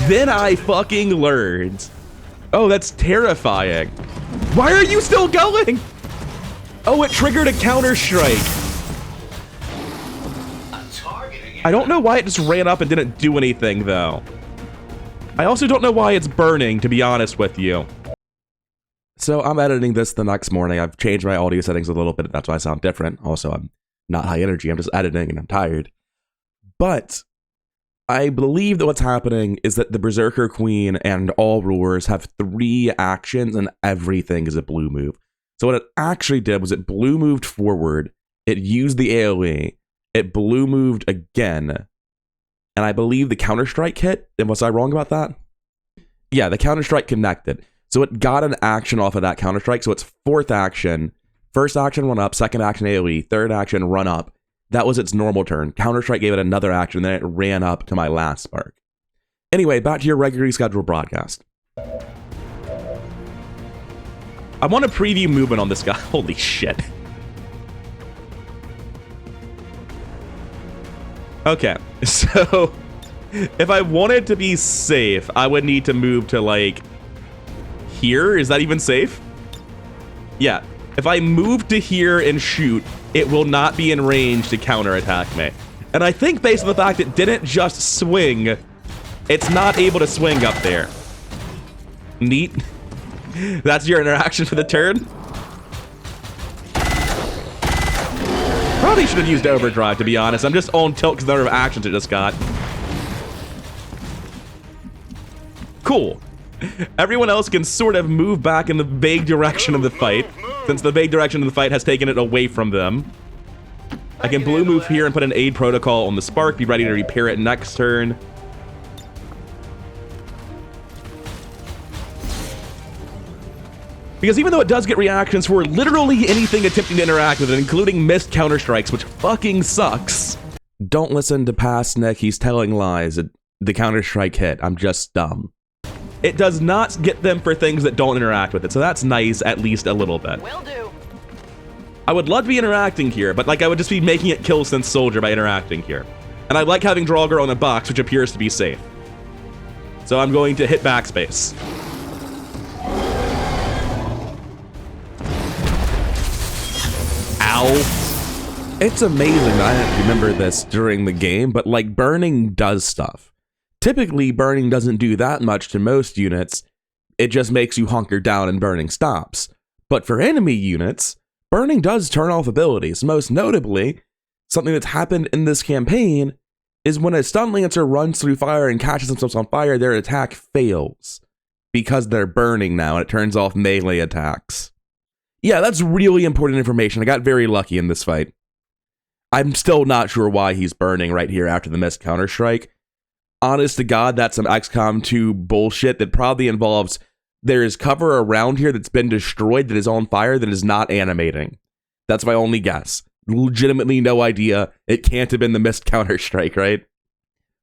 Then I fucking learned. Oh, that's terrifying. Why are you still going? Oh, it triggered a counter strike. I don't know why it just ran up and didn't do anything, though. I also don't know why it's burning, to be honest with you. So I'm editing this the next morning. I've changed my audio settings a little bit. That's why I sound different. Also, I'm not high energy. I'm just editing and I'm tired. But I believe that what's happening is that the Berserker Queen and all rulers have 3 actions and everything is a blue move. So what it actually did was it blue moved forward. It used the AoE. It blue moved again. and I believe the counter-strike hit. And was I wrong about that? Yeah, the counter-strike connected. So it got an action off of that counter-strike. So it's fourth action. First action, run up. Second action, AoE. Third action, run up. That was its normal turn. Counter-strike gave it another action, then it ran up to my last spark. Anyway, back to your regularly scheduled broadcast. I want to preview movement on this guy. Holy shit. Okay, so if I wanted to be safe, I would need to move to, like, here. Is that even safe? Yeah. If I move to here and shoot, it will not be in range to counterattack me. And I think based on the fact it didn't just swing, it's not able to swing up there. Neat. That's your interaction for the turn? Probably should have used overdrive, to be honest. I'm just on tilt because the number of actions it just got. Cool. Everyone else can sort of move back in the vague direction of the fight, since the vague direction of the fight has taken it away from them. I can blue move here and put an aid protocol on the spark, be ready to repair it next turn. Because even though it does get reactions for literally anything attempting to interact with it, including missed counter-strikes, which fucking sucks. Don't listen to past Nick, he's telling lies. The counter-strike hit, I'm just dumb. It does not get them for things that don't interact with it, so that's nice, at least a little bit. Will do. I would love to be interacting here, but like I would just be making it kill Synth Soldier by interacting here. And I like having Draugr on a box, which appears to be safe. So I'm going to hit backspace. Ow. It's amazing that I didn't remember this during the game, but like burning does stuff. Typically, burning doesn't do that much to most units. It just makes you hunker down and burning stops. But for enemy units, burning does turn off abilities. Most notably, something that's happened in this campaign is when a stun lancer runs through fire and catches themselves on fire, their attack fails because they're burning now and it turns off melee attacks. Yeah, that's really important information. I got very lucky in this fight. I'm still not sure why he's burning right here after the missed counter-strike. Honest to God, that's some XCOM 2 bullshit that probably involves there is cover around here that's been destroyed that is on fire that is not animating. That's my only guess. Legitimately no idea. It can't have been the missed counter-strike, right?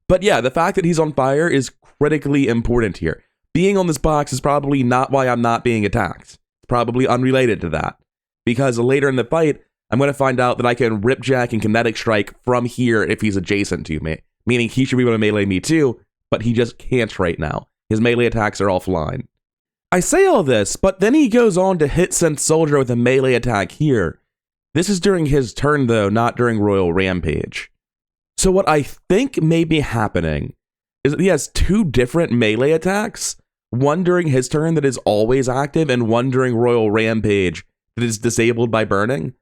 But yeah, the fact that he's on fire is critically important here. Being on this box is probably not why I'm not being attacked. It's probably unrelated to that. Because later in the fight, I'm going to find out that I can ripjack and kinetic strike from here if he's adjacent to me. Meaning he should be able to melee me too, but he just can't right now. His melee attacks are offline. I say all this, but then he goes on to hit Synth Soldier with a melee attack here. This is during his turn though, not during Royal Rampage. So what I think may be happening is that he has two different melee attacks. One during his turn that is always active, and one during Royal Rampage that is disabled by burning.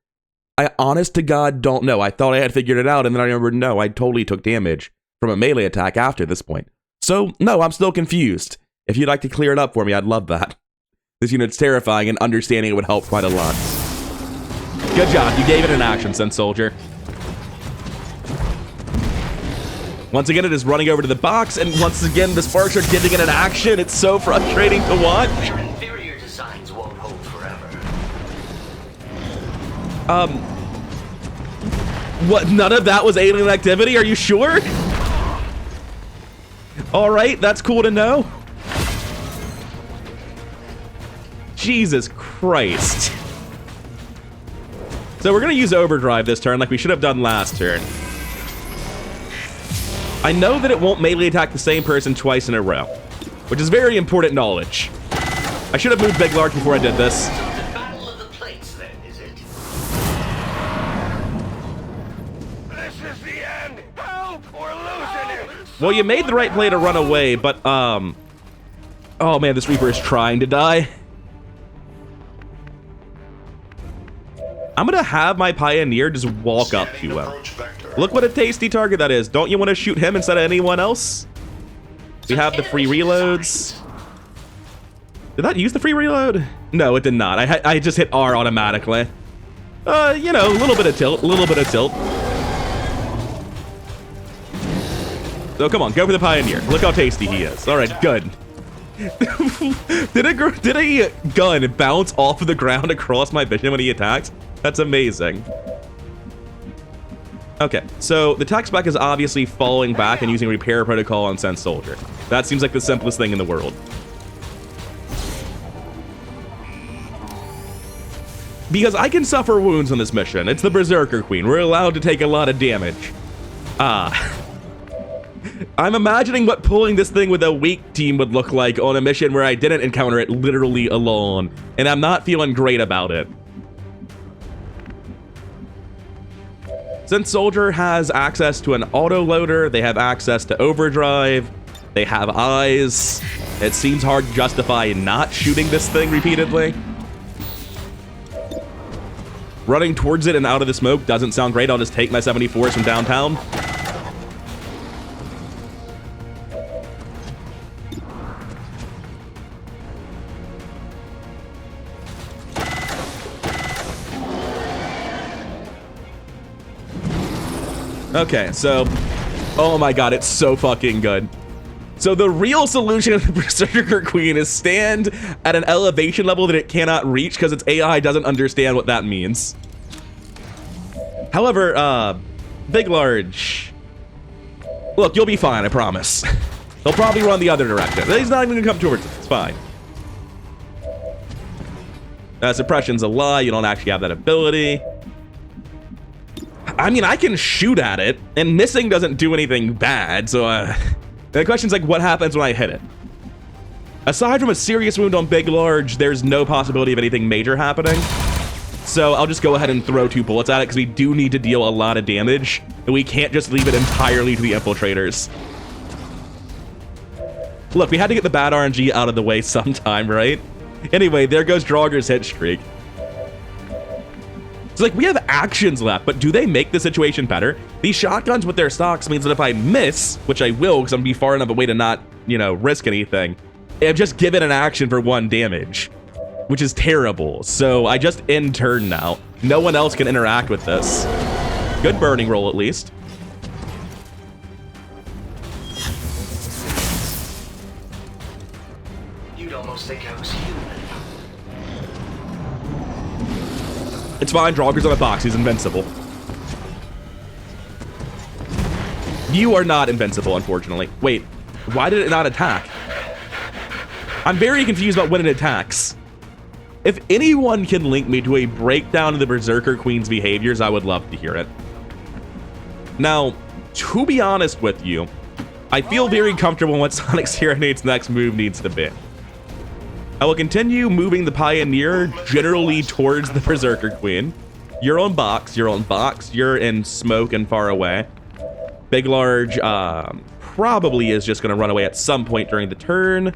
I honest to God don't know. I thought I had figured it out, and then I remembered, no, I totally took damage from a melee attack after this point. So, no, I'm still confused. If you'd like to clear it up for me, I'd love that. This unit's terrifying, and understanding it would help quite a lot. Good job, you gave it an action, Synth Soldier. Once again, it is running over to the box, and once again, the sparks are giving it an action. It's so frustrating to watch. Your inferior designs won't hold forever. What? None of that was alien activity? Are you sure? All right, that's cool to know. Jesus Christ. So we're gonna use overdrive this turn like we should have done last turn. I know that it won't melee attack the same person twice in a row, which is very important knowledge. I should have moved Big Lark before I did this. So it's a battle of the plates then, is it? This is the end! Help! We're losing it! Well, you made the right play to run away, but, oh man, this Reaper is trying to die. I'm gonna have my Pioneer just walk up to him. Look what a tasty target that is. Don't you want to shoot him instead of anyone else? We have the free reloads. Did that use the free reload? No, it did not. I just hit R automatically. You know, a little bit of tilt, a little bit of tilt. So come on, go for the Pioneer. Look how tasty he is. All right, good. Did a gun bounce off of the ground across my vision when he attacks? That's amazing. Okay, so the tech spec is obviously falling back and using repair protocol on Sense Soldier. That seems like the simplest thing in the world. Because I can suffer wounds on this mission. It's the Berserker Queen. We're allowed to take a lot of damage. I'm imagining what pulling this thing with a weak team would look like on a mission where I didn't encounter it literally alone, and I'm not feeling great about it. Since Soldier has access to an auto-loader, they have access to overdrive, they have eyes, it seems hard to justify not shooting this thing repeatedly. Running towards it and out of the smoke doesn't sound great. I'll just take my 74s from downtown. Okay, so, oh my god, it's so fucking good. So the real solution of the Berserker Queen is stand at an elevation level that it cannot reach because its AI doesn't understand what that means. However, Big Large, look, you'll be fine, I promise. They'll probably run the other direction. He's not even gonna come towards it, it's fine. Suppression's a lie, you don't actually have that ability. I mean, I can shoot at it, and missing doesn't do anything bad, so, the question's like, what happens when I hit it? Aside from a serious wound on Big Large, there's no possibility of anything major happening. So I'll just go ahead and throw 2 bullets at it, because we do need to deal a lot of damage, and we can't just leave it entirely to the Infiltrators. Look, we had to get the bad RNG out of the way sometime, right? Anyway, there goes Draugr's hit streak. It's like, we have actions left, but do they make the situation better? These shotguns with their stocks means that if I miss, which I will, because I'm gonna be far enough away to not, you know, risk anything, I've just given an action for 1 damage, which is terrible. So I just end turn now. No one else can interact with this. Good burning roll, at least. You'd almost think I was human. It's fine, Draugr's on a box, he's invincible. You are not invincible, unfortunately. Wait, why did it not attack? I'm very confused about when it attacks. If anyone can link me to a breakdown of the Berserker Queen's behaviors, I would love to hear it. Now, to be honest with you, I feel very comfortable in what Sonic Serenade's next move needs to be. I will continue moving the Pioneer generally towards the Berserker Queen. You're on box, you're on box, you're in smoke and far away. Big Large probably is just gonna run away at some point during the turn.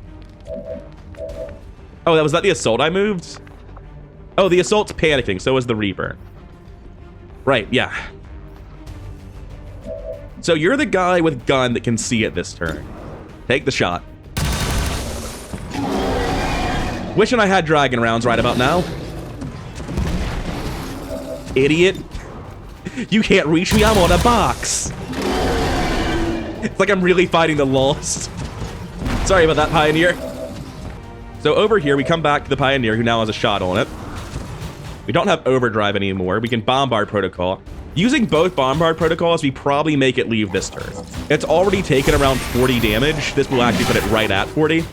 Oh, was that the Assault I moved? Oh, the Assault's panicking, so is the Reaper. Right, yeah. So you're the guy with gun that can see it this turn. Take the shot. Wishing I had dragon rounds right about now. Idiot. You can't reach me, I'm on a box. It's like I'm really fighting the Lost. Sorry about that, Pioneer. So over here, we come back to the Pioneer, who now has a shot on it. We don't have overdrive anymore. We can bombard protocol. Using both bombard protocols, we probably make it leave this turn. It's already taken around 40 damage. This will actually put it right at 40.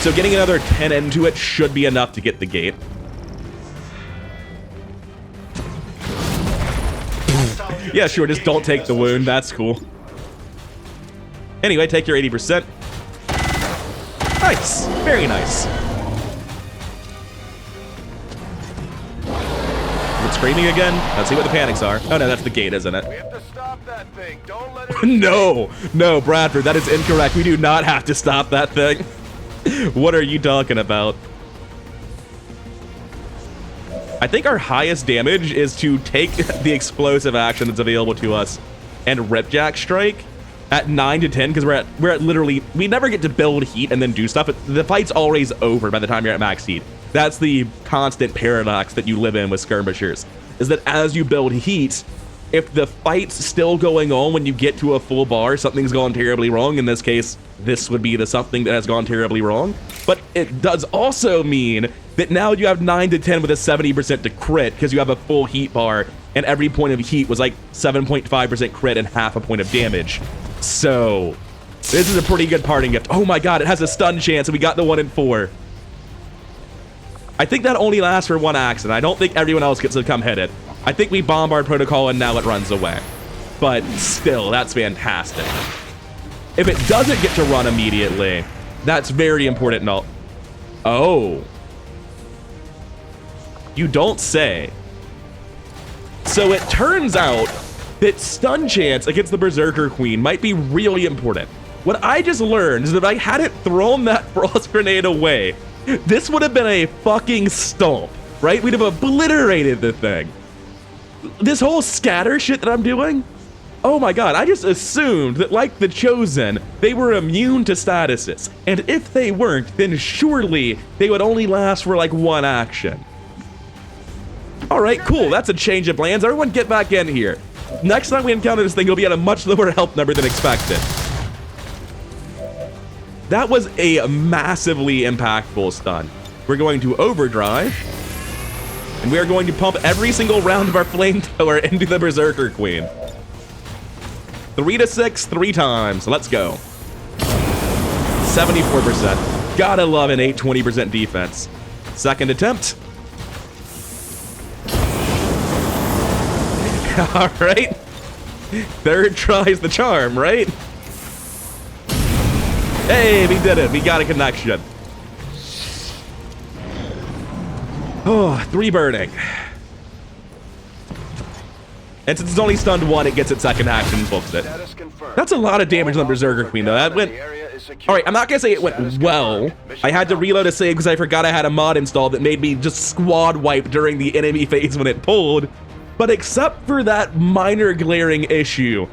So getting another 10 into it should be enough to get the gate. Yeah, sure, just don't take the wound. That's cool. Anyway, take your 80%. Nice. Very nice. Is it screaming again? Let's see what the panics are. Oh no, that's the gate, isn't it? We have to stop that thing. Don't let it No, no, Bradford, that is incorrect. We do not have to stop that thing. What are you talking about? I think our highest damage is to take the explosive action that's available to us and Ripjack Strike at 9 to 10, because we're at literally, we never get to build heat and then do stuff. The fight's always over by the time you're at max heat. That's the constant paradox that you live in with skirmishers, is that as you build heat, if the fight's still going on when you get to a full bar, something's gone terribly wrong. In this case, this would be the something that has gone terribly wrong. But it does also mean that now you have 9 to 10 with a 70% to crit because you have a full heat bar, and every point of heat was like 7.5% crit and half a point of damage. So this is a pretty good parting gift. Oh my god, it has a stun chance, and we got the 1 in 4. I think that only lasts for 1 accident. I don't think everyone else gets to come hit it. I think we bombard protocol and now it runs away. But still, that's fantastic. If it doesn't get to run immediately, that's very important. No. Oh. You don't say. So it turns out that stun chance against the Berserker Queen might be really important. What I just learned is that if I hadn't thrown that frost grenade away, this would have been a fucking stomp, right? We'd have obliterated the thing. This whole scatter shit that I'm doing, oh my god, I just assumed that, like the Chosen, they were immune to statuses. And if they weren't, then surely they would only last for like 1 action. Alright, cool, that's a change of plans. Everyone get back in here. Next time we encounter this thing, it'll be at a much lower health number than expected. That was a massively impactful stun. We're going to overdrive. And we are going to pump every single round of our flamethrower into the Berserker Queen. 3 to 6, 3 times. Let's go. 74%. Gotta love an 820% defense. Second attempt. All right. Third try's the charm, right? Hey, we did it. We got a connection. Oh, 3 burning. And since it's only stunned 1, it gets its second action and books it. That's a lot of damage on the Berserker Queen, though. That went... Alright, I'm not gonna say it went well. I had to reload a save because I forgot I had a mod installed that made me just squad wipe during the enemy phase when it pulled. But except for that minor glaring issue,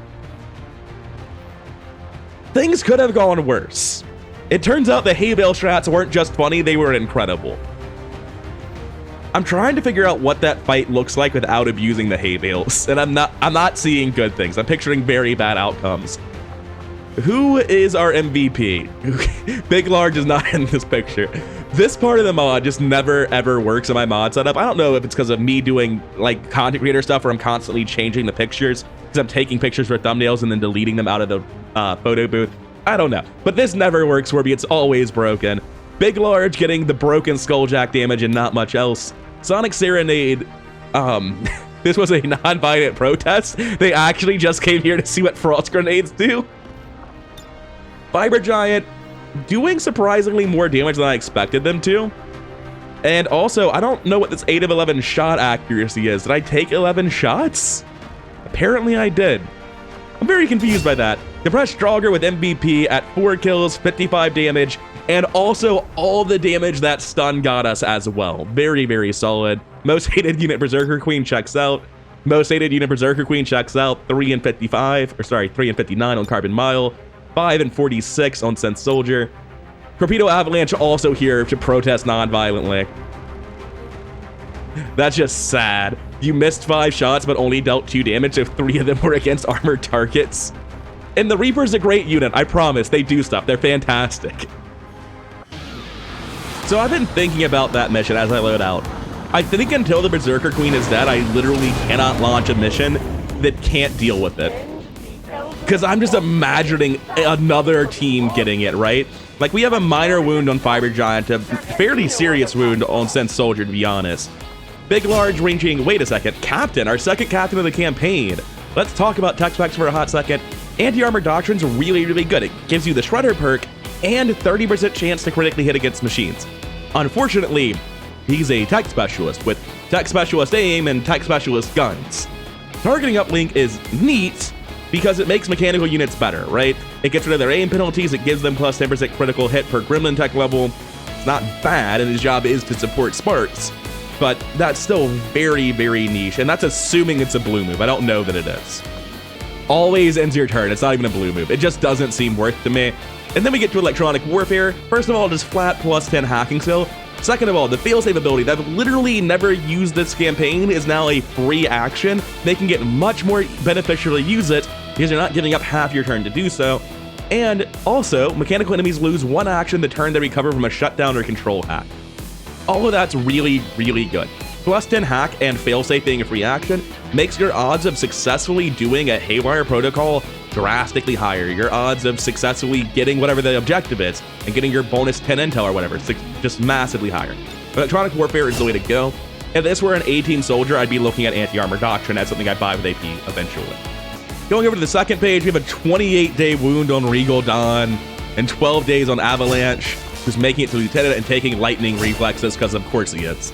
things could have gone worse. It turns out the hay bale strats weren't just funny, they were incredible. I'm trying to figure out what that fight looks like without abusing the hay bales, and I'm not seeing good things. I'm picturing very bad outcomes. Who is our MVP? Big Large is not in this picture. This part of the mod just never ever works in my mod setup. I don't know if it's because of me doing like content creator stuff where I'm constantly changing the pictures because I'm taking pictures for thumbnails and then deleting them out of the photo booth. I don't know, but this never works for me. It's always broken. Big Large getting the broken Skulljack damage and not much else. Sonic Serenade, this was a non-violent protest. They actually just came here to see what frost grenades do. Fiber Giant doing surprisingly more damage than I expected them to. And also, I don't know what this 8 of 11 shot accuracy is. Did I take 11 shots? Apparently I did. I'm very confused by that. Depressed Stronger with MVP at 4 kills, 55 damage, and also all the damage that stun got us as well. Very, very solid. Most hated unit Berserker Queen checks out. Most hated unit Berserker Queen checks out. 3 and 55, or sorry, 3 and 59 on Carbon Mile. 5 and 46 on Sense Soldier. Torpedo Avalanche also here to protest non-violently. That's just sad. You missed 5 shots but only dealt 2 damage if 3 of them were against armored targets. And the Reaper's a great unit, I promise. They do stuff. They're fantastic. So I've been thinking about that mission as I load out. I think until the Berserker Queen is dead, I literally cannot launch a mission that can't deal with it. Because I'm just imagining another team getting it, right? Like, we have a minor wound on Fiber Giant, a fairly serious wound on Sense Soldier, to be honest. Big Large ranging, wait a second, Captain, our second captain of the campaign. Let's talk about tech specs for a hot second. Anti-armor doctrine's really, really good. It gives you the Shredder perk and 30% chance to critically hit against machines. Unfortunately, he's a tech specialist with tech specialist aim and tech specialist guns. Targeting uplink is neat, because it makes mechanical units better, right? It gets rid of their aim penalties, it gives them plus 10% critical hit per gremlin tech level. It's not bad, and his job is to support sparks, but that's still very, very niche, and that's assuming it's a blue move. I don't know that it is. Always ends your turn. It's not even a blue move. It just doesn't seem worth to me. And then we get to electronic warfare. First of all, just flat plus 10 hacking skill. Second of all, the failsafe ability that I've literally never used this campaign is now a free action making it much more beneficial to use it because you're not giving up half your turn to do so. And also, mechanical enemies lose 1 action the turn they recover from a shutdown or control hack. All of that's really, really good. Plus 10 hack and failsafe being a free action makes your odds of successfully doing a Haywire protocol drastically higher. Your odds of successfully getting whatever the objective is and getting your bonus 10 intel or whatever, just massively higher. Electronic warfare is the way to go. If this were an 18 soldier, I'd be looking at anti-armor doctrine as something I'd buy with AP eventually. Going over to the second page, we have a 28-day wound on Regal Dawn and 12 days on Avalanche, who's making it to Lieutenant and taking lightning reflexes because of course he is.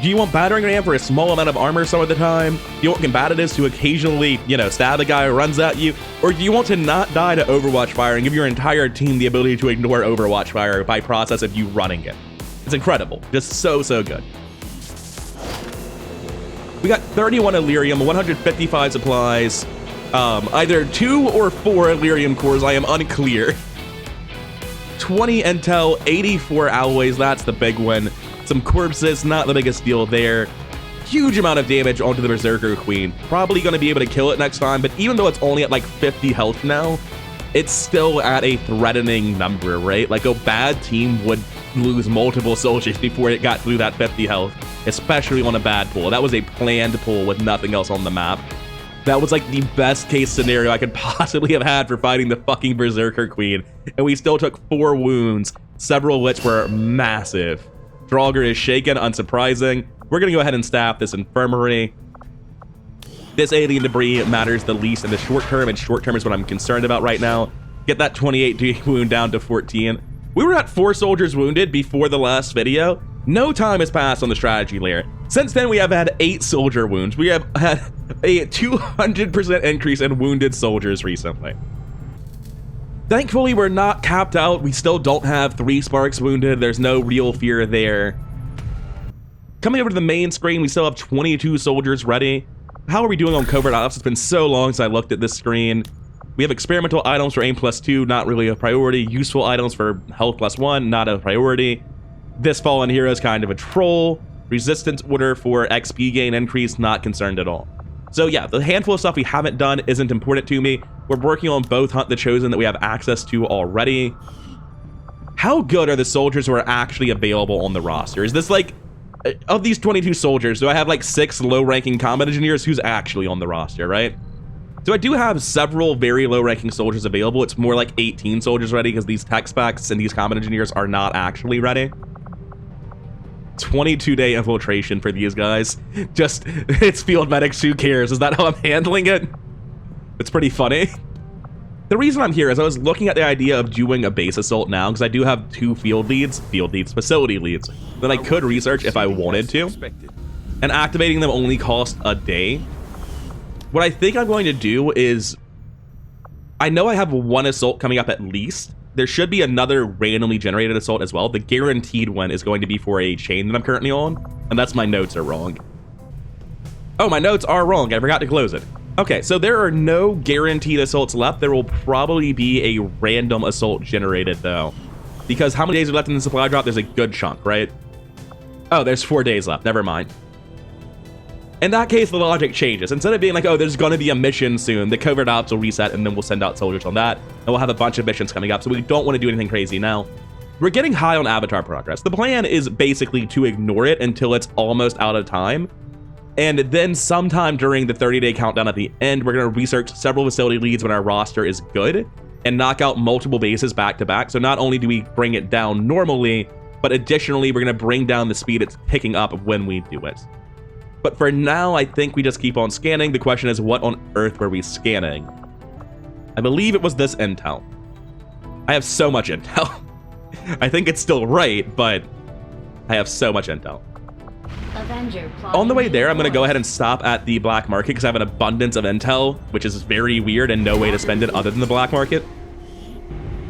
Do you want battering ram for a small amount of armor some of the time? Do you want combatives to occasionally, stab a guy who runs at you? Or do you want to not die to Overwatch fire and give your entire team the ability to ignore Overwatch fire by process of you running it? It's incredible. Just so, so good. We got 31 Illyrium, 155 supplies, either 2 or 4 Illyrium cores, I am unclear. 20 intel, 84 alloys, that's the big one. Some corpses, not the biggest deal there. Huge amount of damage onto the Berserker Queen. Probably going to be able to kill it next time, but even though it's only at like 50 health now, it's still at a threatening number, right? Like a bad team would lose multiple soldiers before it got through that 50 health, especially on a bad pull. That was a planned pull with nothing else on the map. That was like the best case scenario I could possibly have had for fighting the fucking Berserker Queen. And we still took 4 wounds, several of which were massive. Draugr is shaken, unsurprising. We're gonna go ahead and staff this infirmary. This alien debris matters the least in the short term, and short term is what I'm concerned about right now. Get that 28 wound down to 14. We were at 4 soldiers wounded before the last video. No time has passed on the strategy layer. Since then, we have had 8 soldier wounds. We have had a 200% increase in wounded soldiers recently. Thankfully, we're not capped out. We still don't have 3 sparks wounded. There's no real fear there. Coming over to the main screen, we still have 22 soldiers ready. How are we doing on covert ops? It's been so long since I looked at this screen. We have experimental items for aim +2, not really a priority. Useful items for health +1, not a priority. This fallen hero is kind of a troll. Resistance order for XP gain increase, not concerned at all. So yeah, the handful of stuff we haven't done isn't important to me. We're working on both Hunt the Chosen that we have access to already. How good are the soldiers who are actually available on the roster? Is this like, of these 22 soldiers, do I have like 6 low-ranking combat engineers? Who's actually on the roster, right? So I do have several very low-ranking soldiers available. It's more like 18 soldiers ready because these tech specs and these combat engineers are not actually ready. 22-day infiltration for these guys. Just, it's field medics, who cares? Is that how I'm handling it? It's pretty funny. The reason I'm here is I was looking at the idea of doing a base assault now because I do have 2 facility leads, that I could research if I wanted to. And activating them only costs a day. What I think I'm going to do is, I know I have 1 assault coming up at least. There should be another randomly generated assault as well. The guaranteed one is going to be for a chain that I'm currently on, and that's my notes are wrong. Oh, my notes are wrong. I forgot to close it. Okay, so there are no guaranteed assaults left. There will probably be a random assault generated, though. Because how many days are left in the supply drop? There's a good chunk, right? Oh, there's 4 days left. Never mind. In that case, the logic changes. Instead of being like, oh, there's going to be a mission soon, the covert ops will reset, and then we'll send out soldiers on that, and we'll have a bunch of missions coming up, so we don't want to do anything crazy now. We're getting high on avatar progress. The plan is basically to ignore it until it's almost out of time, and then sometime during the 30-day countdown at the end, we're going to research several facility leads when our roster is good, and knock out multiple bases back to back. So not only do we bring it down normally, but additionally, we're going to bring down the speed it's picking up when we do it. But for now, I think we just keep on scanning. The question is, what on earth were we scanning? I believe it was this intel. I have so much intel. I think it's still right, but I have so much intel. On the way there, I'm going to go ahead and stop at the black market because I have an abundance of intel, which is very weird and no way to spend it other than the black market.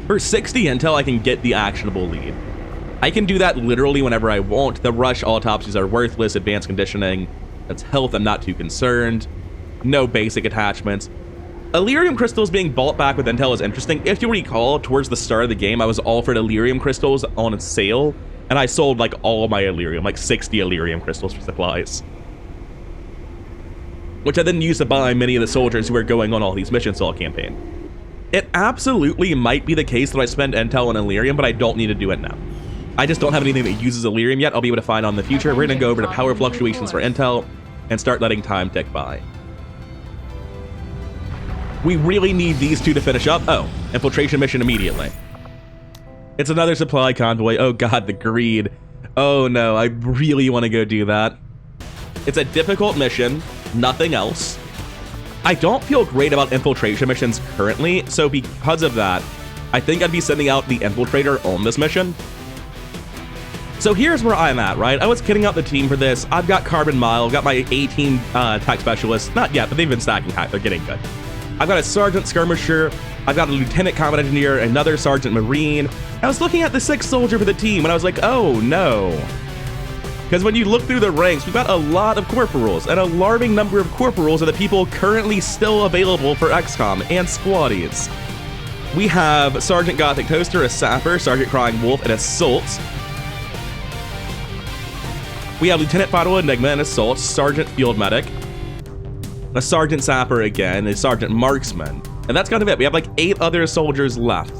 For 60 intel, I can get the actionable lead. I can do that literally whenever I want. The rush autopsies are worthless. Advanced conditioning, that's health. I'm not too concerned. No basic attachments. Illyrium crystals being bought back with intel is interesting. If you recall, towards the start of the game, I was offered Illyrium crystals on a sale, and I sold like all my Illyrium, like 60 Illyrium crystals for supplies. which I then use to buy many of the soldiers who are going on all these missions all campaign. It absolutely might be the case that I spend intel on Illyrium, but I don't need to do it now. I just don't have anything that uses Illyrium yet. I'll be able to find on in the future. We're going to go over to power fluctuations for intel and start letting time tick by. We really need these two to finish up. Oh, infiltration mission immediately. It's another supply convoy. Oh god, the greed. Oh no, I really want to go do that. It's a difficult mission, nothing else. I don't feel great about infiltration missions currently, so because of that, I think I'd be sending out the infiltrator on this mission. So here's where I'm at, right? I was kitting out the team for this. I've got Carbon Mile, I've got my 18 tech specialists. Not yet, but they've been stacking high. They're getting good. I've got a Sergeant Skirmisher, I've got a Lieutenant Combat Engineer, another Sergeant Marine. I was looking at the 6th soldier for the team, and I was like, oh no. Because when you look through the ranks, we've got a lot of corporals, and an alarming number of corporals are the people currently still available for XCOM and squaddies. We have Sergeant Gothic Toaster, a Sapper, Sergeant Crying Wolf, and Assault. We have Lieutenant Final Enigma, and Assault, Sergeant Field Medic, a Sergeant Sapper again, a Sergeant Marksman, and that's kind of it. We have like 8 other soldiers left.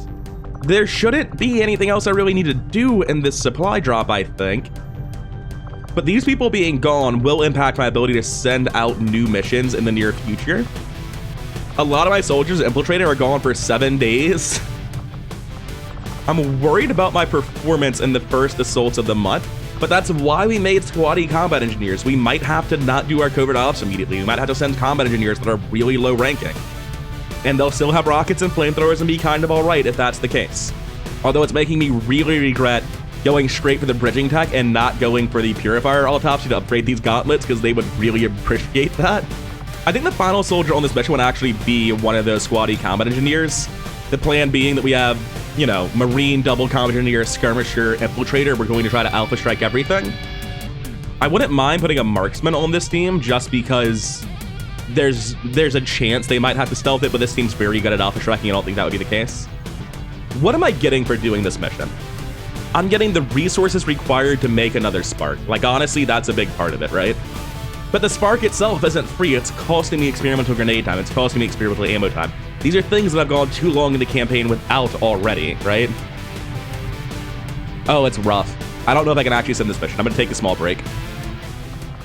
There shouldn't be anything else I really need to do in this supply drop, I think. But these people being gone will impact my ability to send out new missions in the near future. A lot of my soldiers infiltrated are gone for 7 days. I'm worried about my performance in the first assaults of the month. But that's why we made squaddy combat engineers. We might have to not do our covert ops immediately. We might have to send combat engineers that are really low ranking. And they'll still have rockets and flamethrowers and be kind of alright if that's the case. Although it's making me really regret going straight for the bridging tech and not going for the purifier autopsy to upgrade these gauntlets, because they would really appreciate that. I think the final soldier on this mission would actually be one of those squaddy combat engineers. The plan being that we have, you know, Marine, double combat engineer, skirmisher, infiltrator. We're going to try to alpha strike everything. I wouldn't mind putting a marksman on this team just because there's a chance they might have to stealth it, but this team's very good at alpha striking. I don't think that would be the case. What am I getting for doing this mission? I'm getting the resources required to make another spark. Like, honestly, that's a big part of it, right? But the spark itself isn't free. It's costing me experimental grenade time. It's costing me experimental ammo time. These are things that I've gone too long in the campaign without already, right? Oh, it's rough. I don't know if I can actually send this mission. I'm gonna take a small break.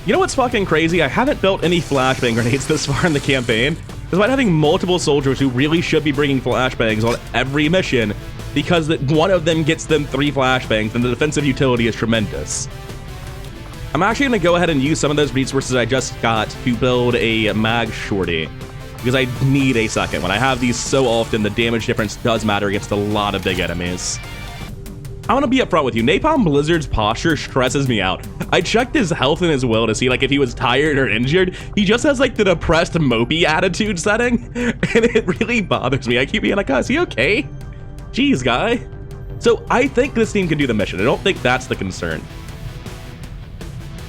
You know what's fucking crazy? I haven't built any flashbang grenades this far in the campaign, despite having multiple soldiers who really should be bringing flashbangs on every mission, because one of them gets them 3 flashbangs, and the defensive utility is tremendous. I'm actually gonna go ahead and use some of those resources I just got to build a mag shorty, because I need a second one. I have these so often, the damage difference does matter against a lot of big enemies. I want to be upfront with you. Napalm Blizzard's posture stresses me out. I checked his health and his will to see like if he was tired or injured. He just has like the depressed mopey attitude setting, and it really bothers me. I keep being like, oh, is he okay? Jeez, guy. So I think this team can do the mission. I don't think that's the concern.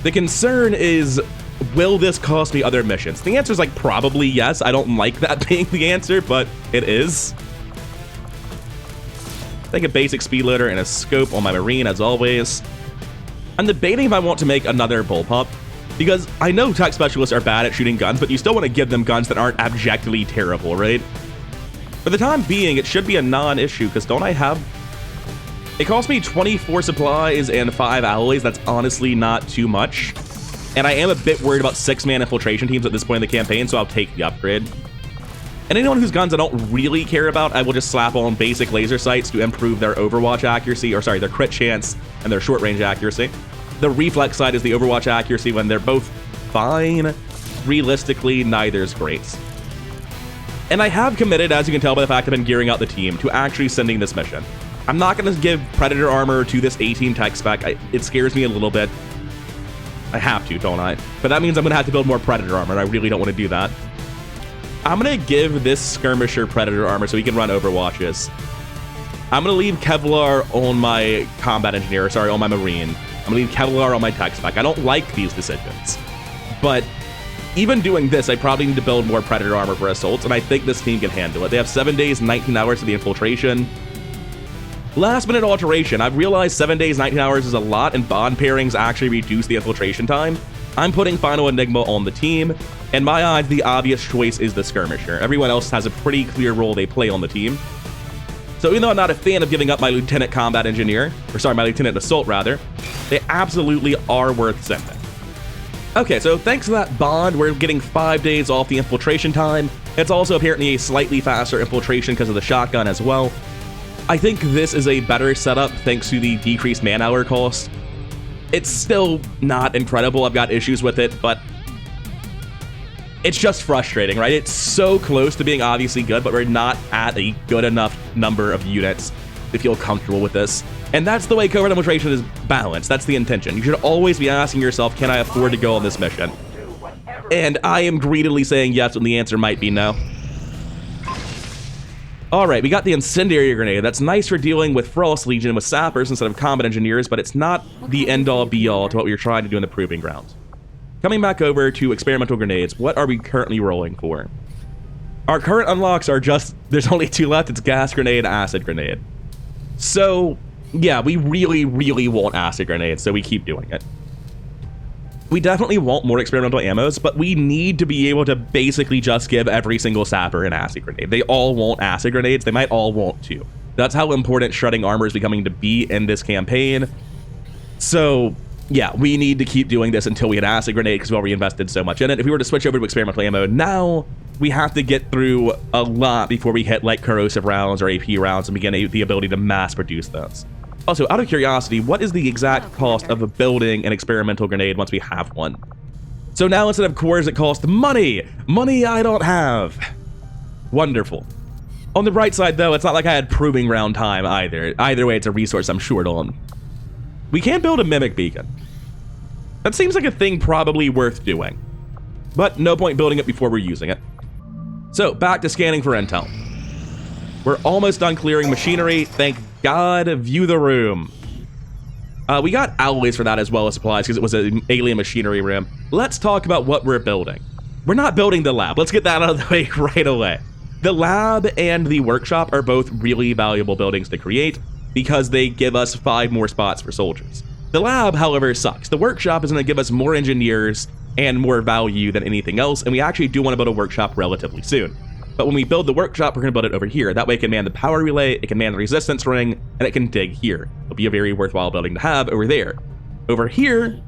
The concern is, will this cost me other missions? The answer is like probably yes. I don't like that being the answer, but it is. Take a basic speed loader and a scope on my Marine as always. I'm debating if I want to make another bullpup, because I know tech specialists are bad at shooting guns, but you still want to give them guns that aren't abjectly terrible, right? For the time being, it should be a non-issue, because don't I have... It costs me 24 supplies and 5 alloys. That's honestly not too much. And I am a bit worried about 6-man infiltration teams at this point in the campaign, so I'll take the upgrade. And anyone whose guns I don't really care about, I will just slap on basic laser sights to improve their overwatch accuracy, or sorry, their crit chance and their short range accuracy. The reflex side is the overwatch accuracy. When they're both fine, realistically, neither's great. And I have committed, as you can tell by the fact I've been gearing out the team, to actually sending this mission. I'm not going to give Predator armor to this 18 tech spec. It scares me a little bit. I have to, don't I? But that means I'm going to have to build more Predator armor, and I really don't want to do that. I'm going to give this Skirmisher Predator armor so he can run Overwatches. I'm going to leave Kevlar on my Combat Engineer, sorry, on my Marine. I'm going to leave Kevlar on my tech spec. I don't like these decisions. But even doing this, I probably need to build more Predator armor for Assaults, and I think this team can handle it. They have 7 days, 19 hours to the Infiltration. Last minute alteration. I've realized 7 days, 19 hours is a lot, and bond pairings actually reduce the infiltration time. I'm putting Final Enigma on the team. In my eyes, the obvious choice is the Skirmisher. Everyone else has a pretty clear role they play on the team. So even though I'm not a fan of giving up my Lieutenant Combat Engineer, or sorry, my Lieutenant Assault rather, they absolutely are worth sending. Okay, so thanks to that bond, we're getting 5 days off the infiltration time. It's also apparently a slightly faster infiltration because of the shotgun as well. I think this is a better setup thanks to the decreased man-hour cost. It's still not incredible, I've got issues with it, but it's just frustrating, right? It's so close to being obviously good, but we're not at a good enough number of units to feel comfortable with this. And that's the way Covert Infiltration is balanced. That's the intention. You should always be asking yourself, can I afford to go on this mission? And I am greedily saying yes when the answer might be no. Alright, we got the Incendiary Grenade. That's nice for dealing with Frost Legion with Sappers instead of Combat Engineers, but it's not the end-all be-all to what we were trying to do in the Proving Grounds. Coming back over to Experimental Grenades, what are we currently rolling for? Our current unlocks are just, there's only 2 left. It's Gas Grenade, Acid Grenade. So, yeah, we really, really want Acid Grenades, so we keep doing it. We definitely want more experimental ammos, but we need to be able to basically just give every single Sapper an Acid Grenade. They all want Acid Grenades. They might all want to. That's how important Shredding Armor is becoming to be in this campaign. So, yeah, we need to keep doing this until we hit Acid Grenade because we've already invested so much in it. If we were to switch over to experimental ammo now, we have to get through a lot before we hit like corrosive rounds or AP rounds and begin the ability to mass produce those. Also, out of curiosity, what is the exact cost of building an experimental grenade once we have one? So now instead of cores, it costs money! Money I don't have! Wonderful. On the bright side though, it's not like I had proving ground time either. Either way, it's a resource I'm short on. We can't build a Mimic Beacon. That seems like a thing probably worth doing. But no point building it before we're using it. So, back to scanning for intel. We're almost done clearing machinery, thank God. View the room. We got alloys for that as well as supplies because it was an alien machinery room. Let's talk about what we're building. We're not building the lab. Let's get that out of the way right away. The lab and the workshop are both really valuable buildings to create because they give us 5 more spots for soldiers. The lab, however, sucks. The workshop is going to give us more engineers and more value than anything else, and we actually do want to build a workshop relatively soon. But when we build the workshop, we're going to build it over here. That way it can man the power relay, it can man the resistance ring, and it can dig here. It'll be a very worthwhile building to have over there. Over here,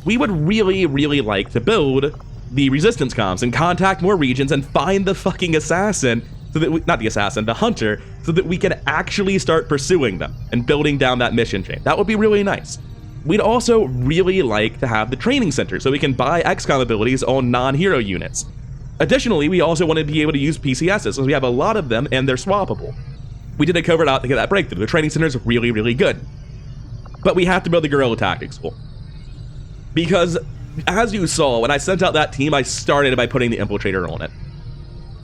we would really, really like to build the resistance comms and contact more regions and find the fucking assassin, so that not the assassin, the hunter, so that we can actually start pursuing them and building down that mission chain. That would be really nice. We'd also really like to have the training center so we can buy XCOM abilities on non-hero units. Additionally, we also want to be able to use PCSs, since we have a lot of them and they're swappable. We did a covert out to get that breakthrough. The training center is really, really good. But we have to build the guerrilla tactics school. Because, as you saw, when I sent out that team, I started by putting the infiltrator on it.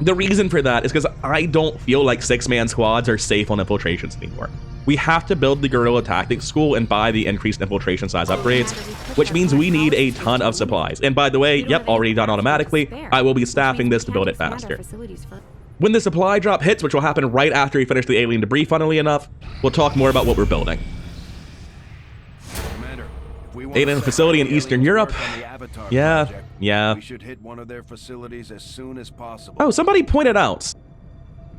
The reason for that is because I don't feel like 6-man squads are safe on infiltrations anymore. We have to build the guerrilla tactics school and buy the increased infiltration size upgrades, which means we need a ton of supplies. And by the way, yep, already done automatically, I will be staffing this to build it faster. When the supply drop hits, which will happen right after we finish the alien debris, funnily enough, we'll talk more about what we're building. Alien facility in Eastern Europe. Yeah. We should hit one of their facilities as soon as possible. Oh, somebody pointed out.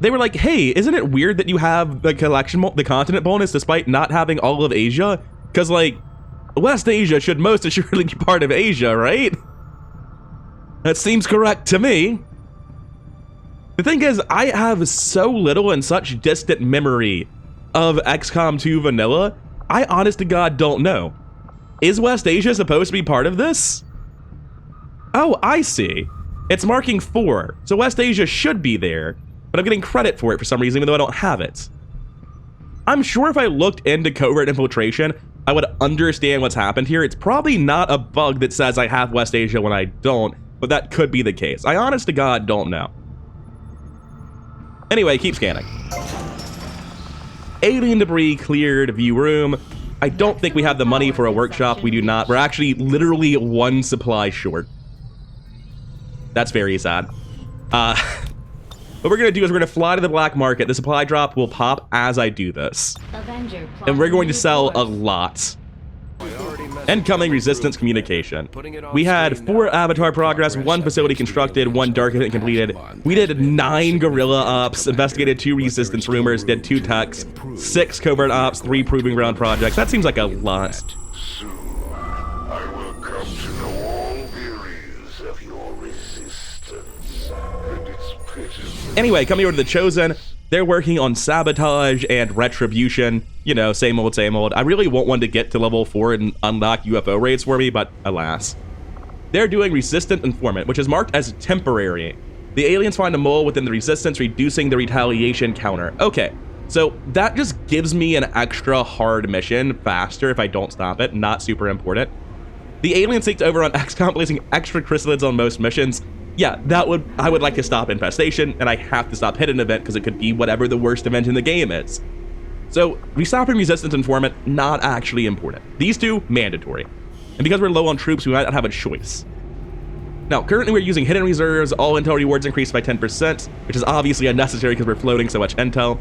They were like, hey, isn't it weird that you have the the continent bonus despite not having all of Asia? Because, like, West Asia should most assuredly be part of Asia, right? That seems correct to me. The thing is, I have so little and such distant memory of XCOM 2 vanilla, I honest to God don't know. Is West Asia supposed to be part of this? Oh, I see. It's marking 4, so West Asia should be there, but I'm getting credit for it for some reason, even though I don't have it. I'm sure if I looked into Covert Infiltration, I would understand what's happened here. It's probably not a bug that says I have West Asia when I don't, but that could be the case. I honest to God don't know. Anyway, keep scanning. Alien debris cleared, view room. I don't think we have the money for a workshop. We do not. We're actually literally 1 supply short. That's very sad. What we're going to do is we're going to fly to the black market. The supply drop will pop as I do this. And we're going to sell a lot. And Incoming resistance communication. We had 4 avatar progress, 1 facility constructed, 1 dark event completed. We did 9 guerrilla ops, investigated 2 resistance rumors, did 2 techs, 6 covert ops, 3 proving ground projects. That seems like a lot. Soon, I will come to know all theories of your resistance and its pitiless. Anyway, coming over to the Chosen, they're working on sabotage and retribution. You know, same old, same old. I really want one to get to level 4 and unlock UFO raids for me, but alas. They're doing resistant informant, which is marked as temporary. The aliens find a mole within the resistance, reducing the retaliation counter. Okay, so that just gives me an extra hard mission faster if I don't stop it. Not super important. The aliens seeked over on XCOM, placing extra chrysalids on most missions. Yeah, I would like to stop infestation, and I have to stop hidden event because it could be whatever the worst event in the game is. So, restopping resistance informant, not actually important. These 2, mandatory. And because we're low on troops, we might not have a choice. Now, currently we're using hidden reserves, all intel rewards increased by 10%, which is obviously unnecessary because we're floating so much intel.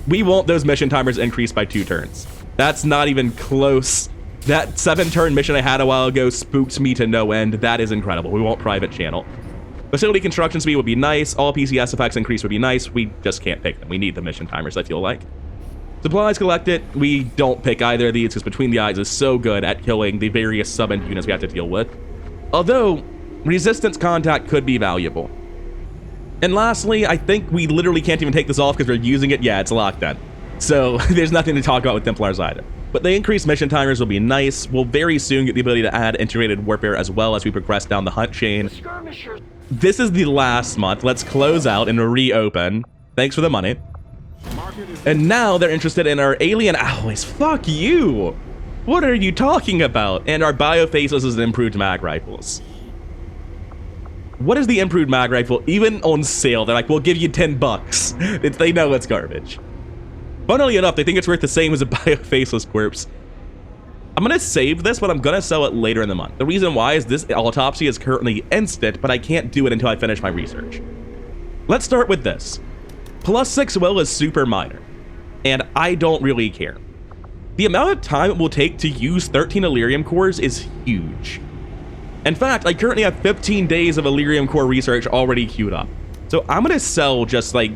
We want those mission timers increased by 2 turns. That's not even close. That 7-turn mission I had a while ago spooked me to no end. That is incredible. We want private channel. Facility construction speed would be nice. All PCS effects increase would be nice. We just can't pick them. We need the mission timers, I feel like. Supplies collected. We don't pick either of these because Between the Eyes is so good at killing the various summoned units we have to deal with. Although, resistance contact could be valuable. And lastly, I think we literally can't even take this off because we're using it. Yeah, it's locked in. So there's nothing to talk about with Templars either. But the increased mission timers will be nice. We'll very soon get the ability to add integrated warfare as well as we progress down the hunt chain. This is the last month. Let's close out and reopen. Thanks for the money. And now they're interested in our alien alloys. Fuck you! What are you talking about? And our biofaceless and improved mag rifles. What is the improved mag rifle? Even on sale, they're like, we'll give you 10 bucks. They know it's garbage. Funnily enough, they think it's worth the same as a biofaceless corpse. I'm gonna save this, but I'm gonna sell it later in the month. The reason why is this autopsy is currently instant, but I can't do it until I finish my research. Let's start with this. +6 will is super minor, and I don't really care. The amount of time it will take to use 13 Elerium cores is huge. In fact, I currently have 15 days of Elerium core research already queued up. So I'm gonna sell just like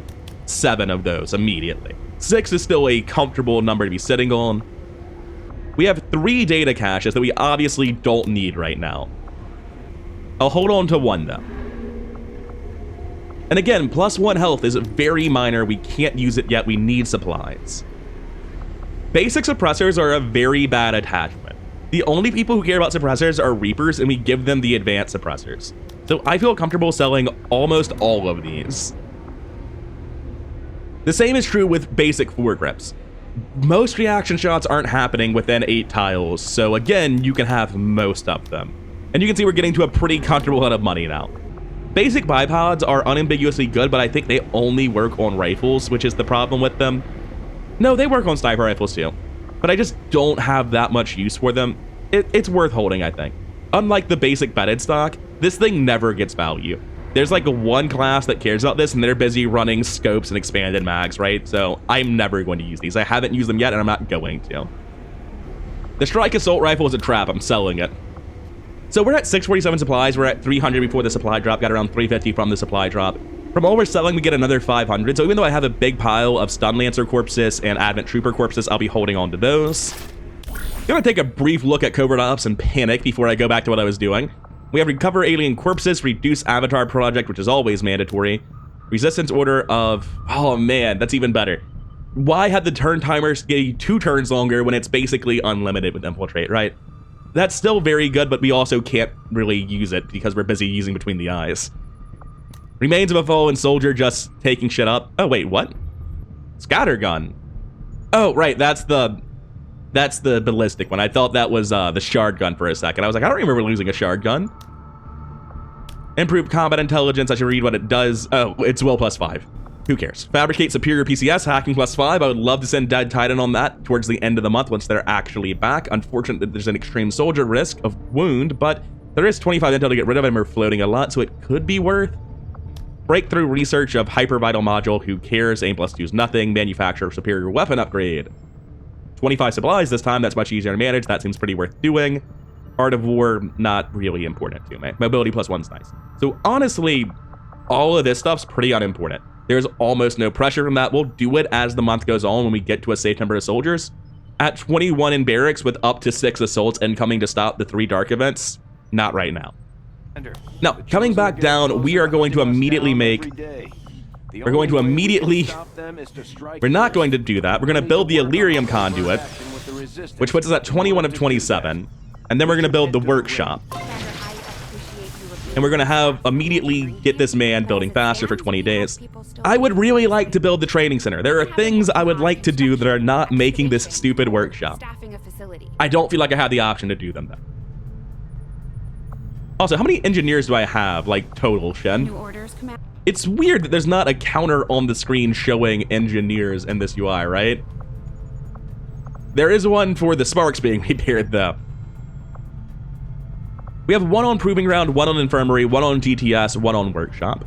7 of those immediately. 6 is still a comfortable number to be sitting on. We have 3 data caches that we obviously don't need right now. I'll hold on to 1 though. And again, +1 health is very minor. We can't use it yet. We need supplies. Basic suppressors are a very bad attachment. The only people who care about suppressors are Reapers, and we give them the advanced suppressors. So I feel comfortable selling almost all of these. The same is true with basic foregrips. Most reaction shots aren't happening within 8 tiles, so again, you can have most of them. And you can see we're getting to a pretty comfortable amount of money now. Basic bipods are unambiguously good, but I think they only work on rifles, which is the problem with them. No, they work on sniper rifles too, but I just don't have that much use for them. It's worth holding, I think. Unlike the basic bedded stock, this thing never gets value. There's like one class that cares about this, and they're busy running scopes and expanded mags, right? So I'm never going to use these. I haven't used them yet, and I'm not going to. The Strike Assault Rifle is a trap. I'm selling it. So we're at 647 supplies. We're at 300 before the supply drop. Got around 350 from the supply drop. From all we're selling, we get another 500. So even though I have a big pile of Stun Lancer corpses and Advent Trooper corpses, I'll be holding on to those. I'm gonna take a brief look at Covert Ops and panic before I go back to what I was doing. We have Recover Alien Corpses, Reduce Avatar Project, which is always mandatory. Resistance Order of... Oh man, that's even better. Why have the turn timers give you 2 turns longer when it's basically unlimited with Infiltrate, right? That's still very good, but we also can't really use it because we're busy using Between the Eyes. Remains of a Fallen Soldier just taking shit up. Oh wait, what? Scattergun. Oh, right, that's the ballistic one. I thought that was the shard gun for a second. I was like, I don't remember losing a shard gun. Improved combat intelligence. I should read what it does. Oh, it's will +5. Who cares? Fabricate superior PCS, hacking +5. I would love to send Dead Titan on that towards the end of the month once they're actually back. Unfortunately, there's an extreme soldier risk of wound, but there is 25 intel to get rid of him. We're floating a lot, so it could be worth. Breakthrough research of Hyper Vital Module. Who cares? Aim +2 is nothing. Manufacture superior weapon upgrade. 25 supplies this time. That's much easier to manage. That seems pretty worth doing. Art of War, not really important to me. Mobility +1's nice. So honestly, all of this stuff's pretty unimportant. There's almost no pressure from that. We'll do it as the month goes on when we get to a safe number of soldiers. At 21 in barracks with up to 6 assaults incoming to stop the 3 dark events, not right now. Now, coming back down, we are going to immediately make... We're going to immediately... We're not going to do that. We're going to build the Illyrium conduit, which puts us at 21 of 27. And then we're going to build the workshop. And we're going to have immediately get this man building faster for 20 days. I would really like to build the training center. There are things I would like to do that are not making this stupid workshop. I don't feel like I have the option to do them though. Also, how many engineers do I have, like, total, Shen? It's weird that there's not a counter on the screen showing engineers in this UI, right? There is one for the sparks being repaired, though. We have 1 on Proving Ground, 1 on Infirmary, 1 on GTS, 1 on Workshop.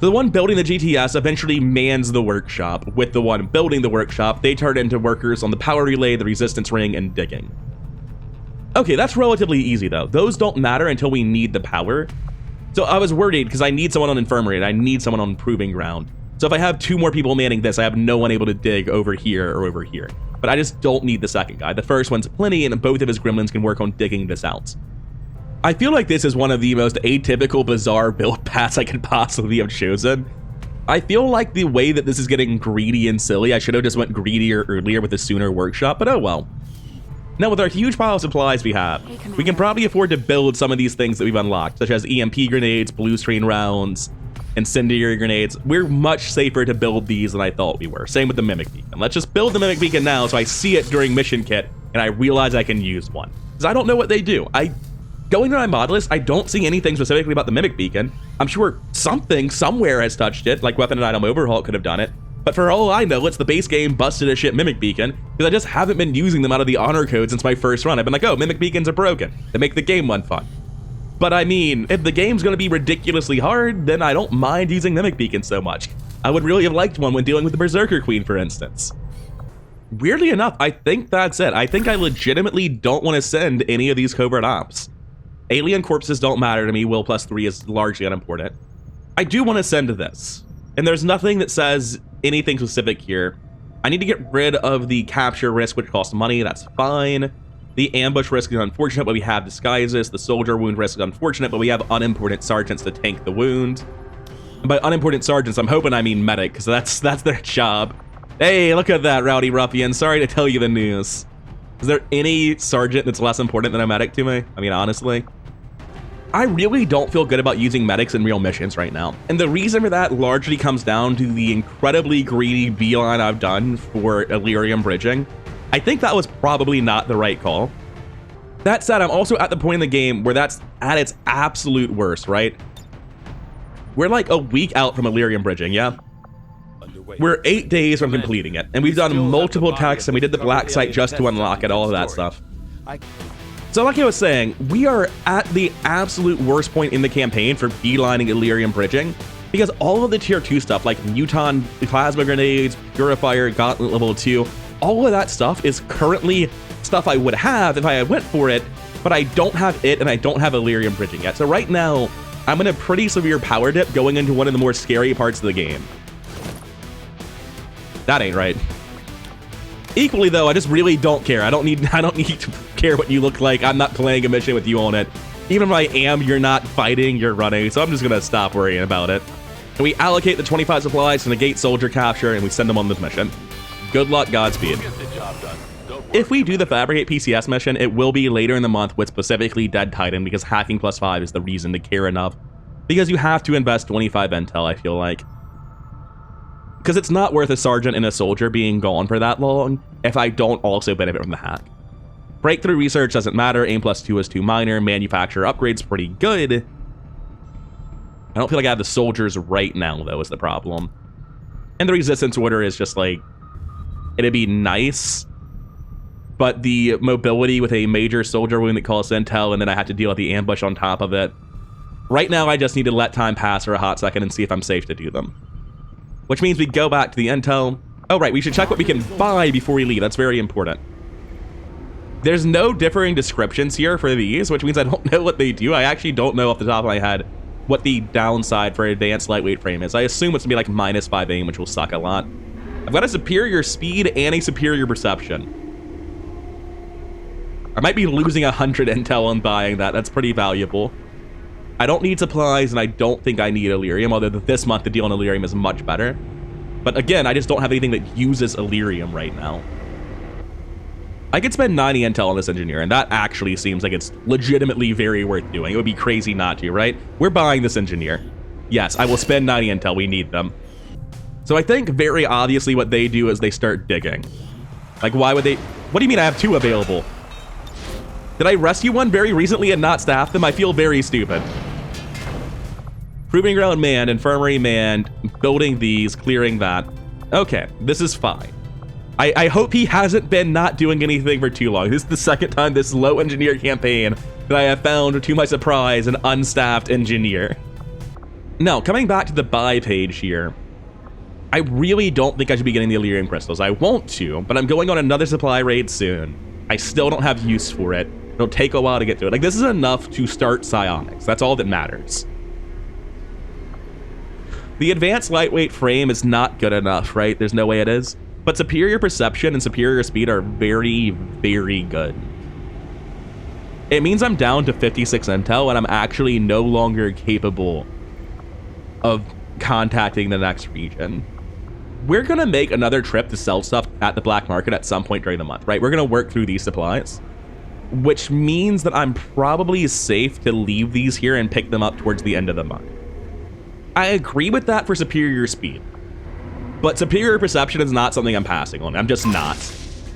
So the one building the GTS eventually mans the workshop. With the one building the workshop, they turn into workers on the power relay, the resistance ring, and digging. Okay, that's relatively easy though. Those don't matter until we need the power. So I was worried because I need someone on Infirmary and I need someone on Proving Ground. So if I have 2 more people manning this, I have no one able to dig over here or over here. But I just don't need the second guy. The first one's plenty and both of his gremlins can work on digging this out. I feel like this is one of the most atypical, bizarre build paths I could possibly have chosen. I feel like the way that this is getting greedy and silly, I should have just went greedier earlier with the sooner workshop, but oh well. Now with our huge pile of supplies we have, we can probably afford to build some of these things that we've unlocked, such as EMP grenades, blue screen rounds, incendiary grenades. We're much safer to build these than I thought we were. Same with the Mimic Beacon. Let's just build the Mimic Beacon now so I see it during mission kit and I realize I can use one. Because I don't know what they do. Going to my mod list, I don't see anything specifically about the Mimic Beacon. I'm sure something somewhere has touched it, like Weapon and Item Overhaul could have done it. But for all I know, it's the base game busted as shit Mimic Beacon, because I just haven't been using them out of the honor code since my first run. I've been like, oh, Mimic Beacons are broken. They make the game run fun. But I mean, if the game's gonna be ridiculously hard, then I don't mind using Mimic Beacons so much. I would really have liked one when dealing with the Berserker Queen, for instance. Weirdly enough, I think that's it. I think I legitimately don't want to send any of these covert ops. Alien corpses don't matter to me. Will +3 is largely unimportant. I do want to send this. And there's nothing that says anything specific here. I need to get rid of the capture risk, which costs money. That's fine. The ambush risk is unfortunate, but we have disguises. The soldier wound risk is unfortunate, but we have unimportant sergeants to tank the wound. And by unimportant sergeants, I'm hoping I mean medic, because that's their job. Hey, look at that, rowdy ruffian. Sorry to tell you the news. Is there any sergeant that's less important than a medic to me? I mean, honestly. I really don't feel good about using medics in real missions right now. And the reason for that largely comes down to the incredibly greedy beeline I've done for Illyrium bridging. I think that was probably not the right call. That said, I'm also at the point in the game where that's at its absolute worst, right? We're like a week out from Illyrium bridging, yeah? We're 8 days from completing it, and we've done multiple attacks, and we did the black site just to unlock it, all of that stuff. So like I was saying, we are at the absolute worst point in the campaign for beelining Illyrium bridging, because all of the tier 2 stuff, like Muton, Plasma Grenades, Purifier, Gauntlet Level 2, all of that stuff is currently stuff I would have if I had went for it, but I don't have it, and I don't have Illyrium bridging yet. So right now, I'm in a pretty severe power dip going into one of the more scary parts of the game. That ain't right. Equally though, I just really don't care. I don't need to care what you look like. I'm not playing a mission with you on it. Even if I am, you're not fighting, you're running, so I'm just gonna stop worrying about it. And we allocate the 25 supplies to negate soldier capture, and we send them on this mission. Good luck, Godspeed. If we do the Fabricate PCS mission, it will be later in the month with specifically Dead Titan, because hacking +5 is the reason to care enough. Because you have to invest 25 intel, I feel like. Because it's not worth a sergeant and a soldier being gone for that long if I don't also benefit from the hack. Breakthrough research doesn't matter, aim +2 is too minor, manufacturer upgrade's pretty good. I don't feel like I have the soldiers right now, though, is the problem. And the resistance order is just like, it'd be nice, but the mobility with a major soldier wound that calls intel, and then I have to deal with the ambush on top of it. Right now, I just need to let time pass for a hot second and see if I'm safe to do them. Which means we go back to the intel. Oh, right, we should check what we can buy before we leave. That's very important. There's no differing descriptions here for these, which means I don't know what they do. I actually don't know off the top of my head what the downside for advanced lightweight frame is. I assume it's gonna be like -5 aim, which will suck a lot. I've got a superior speed and a superior perception. I might be losing 100 intel on buying that. That's pretty valuable. I don't need supplies, and I don't think I need Illyrium, although this month the deal on Illyrium is much better. But again, I just don't have anything that uses Illyrium right now. I could spend 90 intel on this engineer, and that actually seems like it's legitimately very worth doing. It would be crazy not to, right? We're buying this engineer. Yes, I will spend 90 intel. We need them. So I think very obviously what they do is they start digging. Like, why would they? What do you mean I have 2 available? Did I rescue one very recently and not staff them? I feel very stupid. Proving ground manned, infirmary manned, building these, clearing that. Okay, this is fine. I hope he hasn't been not doing anything for too long. This is the second time this low engineer campaign that I have found, to my surprise, an unstaffed engineer. Now, coming back to the buy page here, I really don't think I should be getting the Illyrium crystals. I want to, but I'm going on another supply raid soon. I still don't have use for it. It'll take a while to get to it. Like, this is enough to start psionics. That's all that matters. The advanced lightweight frame is not good enough, right? There's no way it is. But superior perception and superior speed are very, very good. It means I'm down to 56 intel and I'm actually no longer capable of contacting the next region. We're gonna make another trip to sell stuff at the black market at some point during the month, right? We're gonna work through these supplies, which means that I'm probably safe to leave these here and pick them up towards the end of the month. I agree with that for superior speed, but superior perception is not something I'm passing on. I'm just not.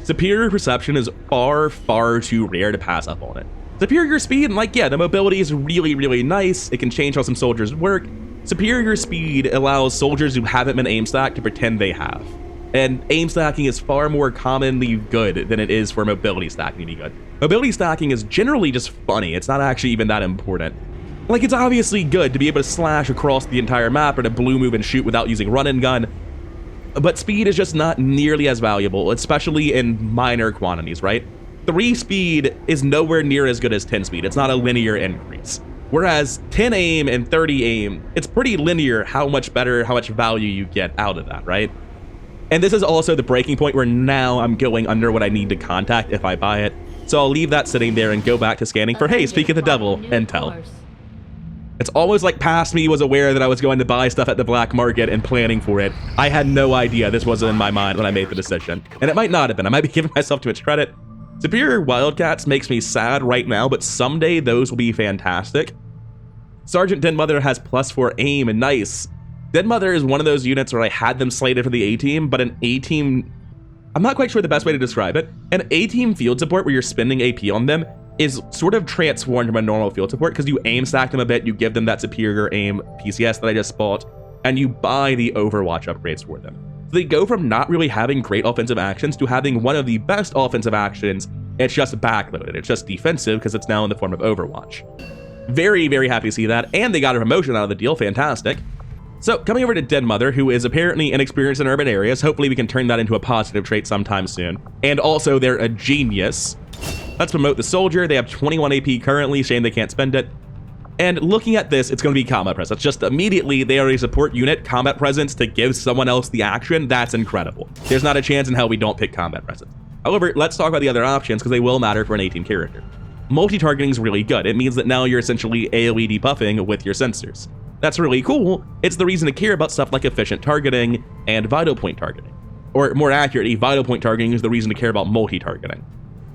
Superior perception is far, far too rare to pass up on it. Superior speed, and like, yeah, the mobility is really, really nice. It can change how some soldiers work. Superior speed allows soldiers who haven't been aim stacked to pretend they have. And aim stacking is far more commonly good than it is for mobility stacking to be good. Mobility stacking is generally just funny. It's not actually even that important. Like, it's obviously good to be able to slash across the entire map or to blue move and shoot without using run and gun. But speed is just not nearly as valuable, especially in minor quantities, right? 3 speed is nowhere near as good as 10 speed. It's not a linear increase. Whereas 10 aim and 30 aim, it's pretty linear how much better, how much value you get out of that, right? And this is also the breaking point where now I'm going under what I need to contact if I buy it. So I'll leave that sitting there and go back to scanning for, hey, speak of the devil, intel. It's almost like past me was aware that I was going to buy stuff at the black market and planning for it. I had no idea this wasn't in my mind when I made the decision. And it might not have been. I might be giving myself too much credit. Superior Wildcats makes me sad right now, but someday those will be fantastic. Sergeant Deadmother has +4 aim, and nice. Deadmother is one of those units where I had them slated for the A-team, but an A-team... I'm not quite sure the best way to describe it. An A-team field support where you're spending AP on them is sort of transformed from a normal field support because you aim stack them a bit, you give them that superior aim PCS that I just bought, and you buy the Overwatch upgrades for them. So they go from not really having great offensive actions to having one of the best offensive actions. It's just backloaded. It's just defensive because it's now in the form of Overwatch. Very, very happy to see that, and they got a promotion out of the deal. Fantastic. So coming over to Deadmother, who is apparently inexperienced in urban areas. Hopefully we can turn that into a positive trait sometime soon. And also they're a genius. Let's promote the soldier. They have 21 AP currently. Shame they can't spend it. And looking at this, it's going to be combat presence. Just immediately, they are a support unit. Combat presence to give someone else the action. That's incredible. There's not a chance in hell we don't pick combat presence. However, let's talk about the other options because they will matter for an 18 character. Multi-targeting is really good. It means that now you're essentially AoE debuffing with your sensors. That's really cool. It's the reason to care about stuff like efficient targeting and vital point targeting. Or more accurately, vital point targeting is the reason to care about multi-targeting.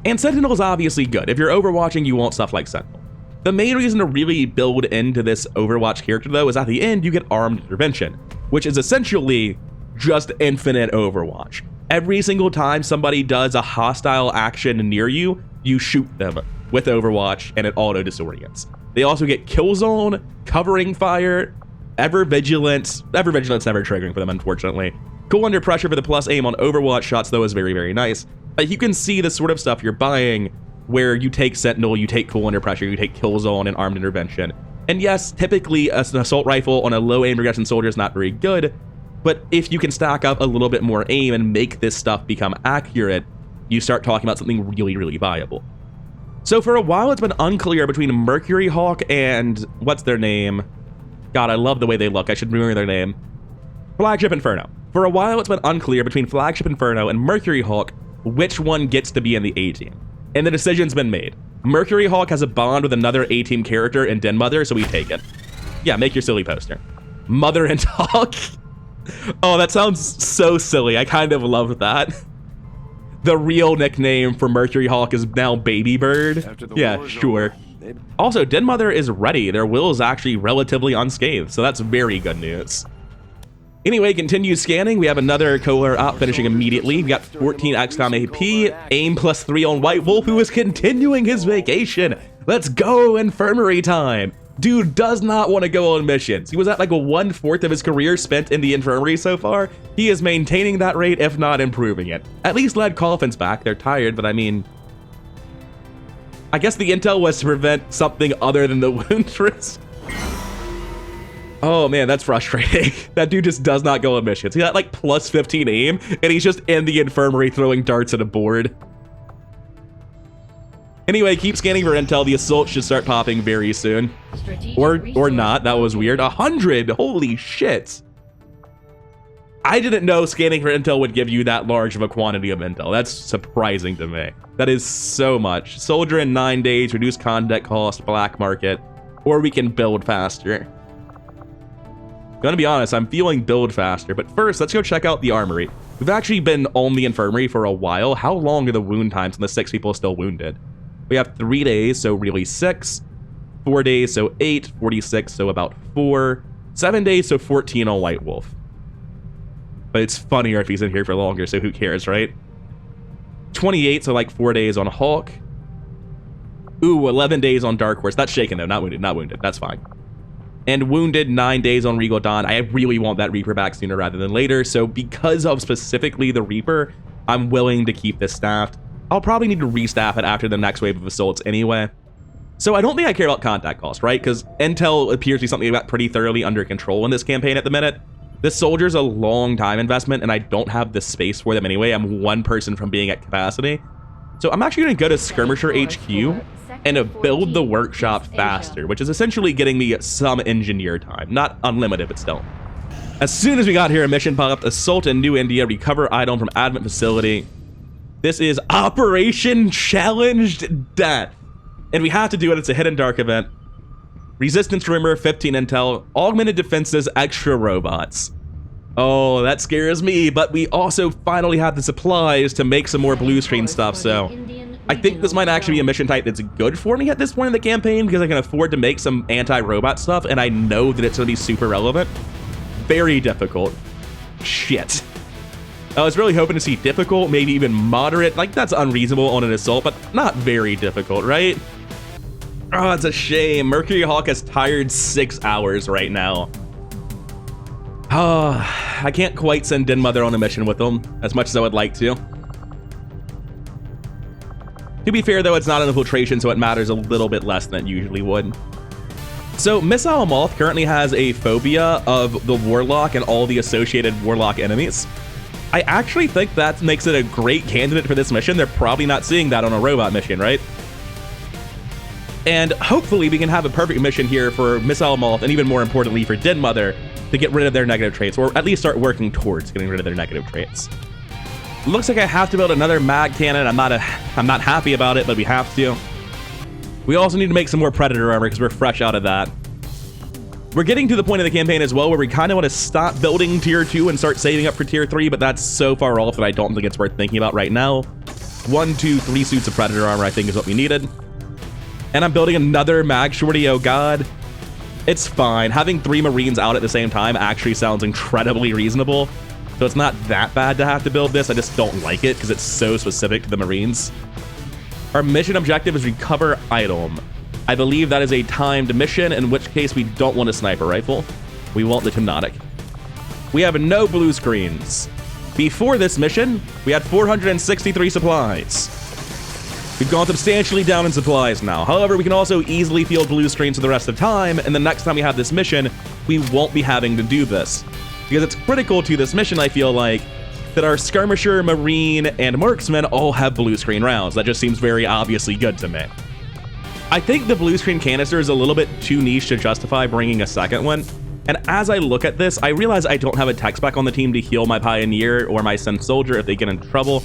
And Sentinel is obviously good. If you're overwatching, you want stuff like Sentinel. The main reason to really build into this Overwatch character, though, is at the end, you get Armed Intervention, which is essentially just infinite Overwatch. Every single time somebody does a hostile action near you, you shoot them with Overwatch, and it auto-disorients. They also get Kill Zone, Covering Fire, Ever Vigilance. Ever Vigilance never triggering for them, unfortunately. Cool Under Pressure for the plus aim on Overwatch shots, though, is very, very nice. You can see the sort of stuff you're buying where you take Sentinel, you take Cool Under Pressure, you take Kill Zone and Armed Intervention. And yes, typically an assault rifle on a low aim regression soldier is not very good, but if you can stack up a little bit more aim and make this stuff become accurate, you start talking about something really, really viable. So for a while, it's been unclear between Mercury Hawk and what's their name? God, I love the way they look. I should remember their name. Flagship Inferno. For a while, it's been unclear between Flagship Inferno and Mercury Hawk which one gets to be in the A-team. And the decision's been made. Mercury Hawk has a bond with another A-team character in Den Mother, so we take it. Yeah, make your silly poster. Mother and Hawk. Oh, that sounds so silly. I kind of love that. The real nickname for Mercury Hawk is now Baby Bird. Yeah, sure. Also, Den Mother is ready. Their will is actually relatively unscathed, so that's very good news. Anyway, continue scanning. We have another Covert up finishing immediately. We got 14 XCOM AP, aim +3 on White Wolf, who is continuing his vacation. Let's go, infirmary time. Dude does not want to go on missions. He was at like 1/4 of his career spent in the infirmary so far. He is maintaining that rate, if not improving it. At least led Coffin's back. They're tired, but I mean, I guess the intel was to prevent something other than the wound risk. Oh man, that's frustrating. That dude just does not go on missions. He got like +15 aim, and he's just in the infirmary throwing darts at a board. Anyway, keep scanning for intel. The assault should start popping very soon. Or not. That was weird. 100! Holy shit! I didn't know scanning for intel would give you that large of a quantity of intel. That's surprising to me. That is so much. Soldier in 9 days, reduce contact cost, black market, or we can build faster. Gonna be honest, I'm feeling build faster, but first, let's go check out the armory. We've actually been on the infirmary for a while. How long are the wound times and the 6 people still wounded? We have 3 days, so really 6. 4 days, so 8. 46, so about 4. 7 days, so 14 on White Wolf. But it's funnier if he's in here for longer, so who cares, right? 28, so like 4 days on Hawk. Ooh, 11 days on Dark Horse. That's shaken though, not wounded, not wounded. That's fine. And wounded 9 days on Regal Dawn. I really want that Reaper back sooner rather than later, so because of specifically the Reaper, I'm willing to keep this staffed. I'll probably need to restaff it after the next wave of assaults anyway. So I don't think I care about contact cost, right? Because intel appears to be something I got pretty thoroughly under control in this campaign at the minute. This soldier's a long time investment, and I don't have the space for them anyway. I'm 1 person from being at capacity. So I'm actually going to go to Skirmisher HQ and build the workshop faster, which is essentially getting me some engineer time. Not unlimited, but still. As soon as we got here, a mission popped up: Assault in New India, recover item from admin facility. This is Operation Challenged Death. And we have to do it. It's a hidden dark event. Resistance Rimmer, 15 intel, augmented defenses, extra robots. Oh, that scares me, but we also finally have the supplies to make some more blue screen stuff, so I think this might actually be a mission type that's good for me at this point in the campaign, because I can afford to make some anti-robot stuff, and I know that it's going to be super relevant. Very difficult. Shit. I was really hoping to see difficult, maybe even moderate. Like, that's unreasonable on an assault, but not very difficult, right? Oh, it's a shame. Mercury Hawk has tired 6 hours right now. Oh, I can't quite send Den Mother on a mission with them as much as I would like to. To be fair, though, it's not an infiltration, so it matters a little bit less than it usually would. So, Missile Moth currently has a phobia of the Warlock and all the associated Warlock enemies. I actually think that makes it a great candidate for this mission. They're probably not seeing that on a robot mission, right? And hopefully we can have a perfect mission here for Missile Moth, and even more importantly for Den Mother, to get rid of their negative traits, or at least start working towards getting rid of their negative traits. Looks like I have to build another mag cannon. I'm not happy about it, but we have to. We also need to make some more Predator armor because we're fresh out of that. We're getting to the point of the campaign as well where we kind of want to stop building tier 2 and start saving up for tier 3, but that's so far off that I don't think it's worth thinking about right now. 1, 2, 3 suits of Predator armor I think is what we needed. And I'm building another mag shorty, oh god. It's fine. Having 3 Marines out at the same time actually sounds incredibly reasonable. So it's not that bad to have to build this. I just don't like it because it's so specific to the Marines. Our mission objective is recover item. I believe that is a timed mission, in which case we don't want a sniper rifle. We want the Hypnotic. We have no blue screens. Before this mission, we had 463 supplies. We've gone substantially down in supplies now. However, we can also easily field blue screens for the rest of the time, and the next time we have this mission, we won't be having to do this. Because it's critical to this mission, I feel like, that our Skirmisher, Marine, and Marksman all have blue screen rounds. That just seems very obviously good to me. I think the blue screen canister is a little bit too niche to justify bringing a second one. And as I look at this, I realize I don't have a tech spec on the team to heal my Pioneer or my Sen Soldier if they get in trouble.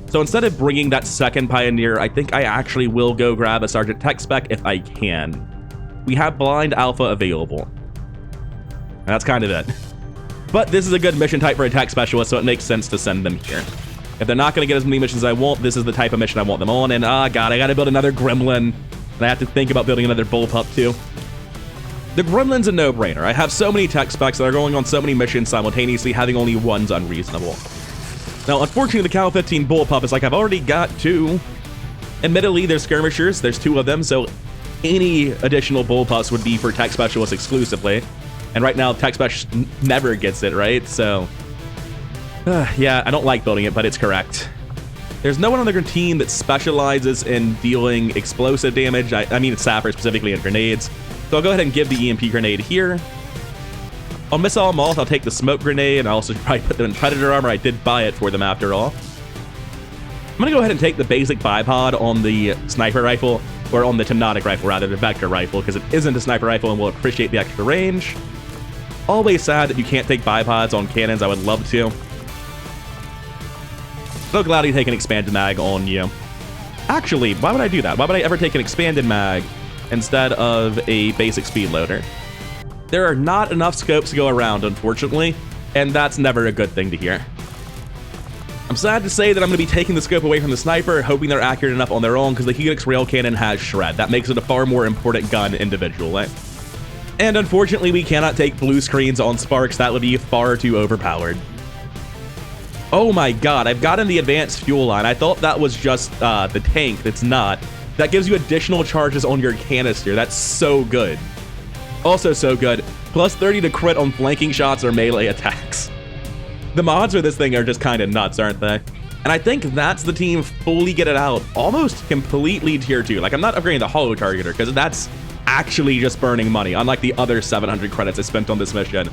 So instead of bringing that second Pioneer, I think I actually will go grab a Sergeant Tech spec if I can. We have Blind Alpha available. And that's kind of it. But this is a good mission type for a tech specialist, so it makes sense to send them here. If they're not going to get as many missions as I want, this is the type of mission I want them on. And god, I got to build another Gremlin. And I have to think about building another Bullpup too. The Gremlin's a no-brainer. I have so many tech specs that are going on so many missions simultaneously, having only one's unreasonable. Now, unfortunately, the Cal 15 Bullpup is like, I've already got 2. Admittedly, there's Skirmishers, there's 2 of them, so any additional Bullpups would be for tech specialists exclusively. And right now, tech specialist never gets it, right? So, yeah, I don't like building it, but it's correct. There's no one on the team that specializes in dealing explosive damage. I mean, Sapper specifically and grenades. So I'll go ahead and give the EMP grenade here. On Missile Moth, I'll take the smoke grenade, and I also probably put them in Predator armor. I did buy it for them after all. I'm gonna go ahead and take the basic bipod on the sniper rifle, or on the Hypnotic rifle rather, the Vector rifle, because it isn't a sniper rifle and will appreciate the extra range. Always sad that you can't take bipods on cannons. I would love to. So glad you take an expanded mag on you. Actually, why would I do that? Why would I ever take an expanded mag instead of a basic speed loader? There are not enough scopes to go around, unfortunately, and that's never a good thing to hear. I'm sad to say that I'm going to be taking the scope away from the sniper, hoping they're accurate enough on their own, because the Helix rail cannon has shred. That makes it a far more important gun individually. And unfortunately, we cannot take blue screens on Sparks. That would be far too overpowered. Oh my god, I've gotten the advanced fuel line. I thought that was just the tank. It's not. That gives you additional charges on your canister. That's so good. Also so good. Plus 30 to crit on flanking shots or melee attacks. The mods for this thing are just kind of nuts, aren't they? And I think that's the team fully get it out. Almost completely tier 2. Like, I'm not upgrading the Holo Targeter, because that's actually just burning money, unlike the other 700 credits I spent on this mission.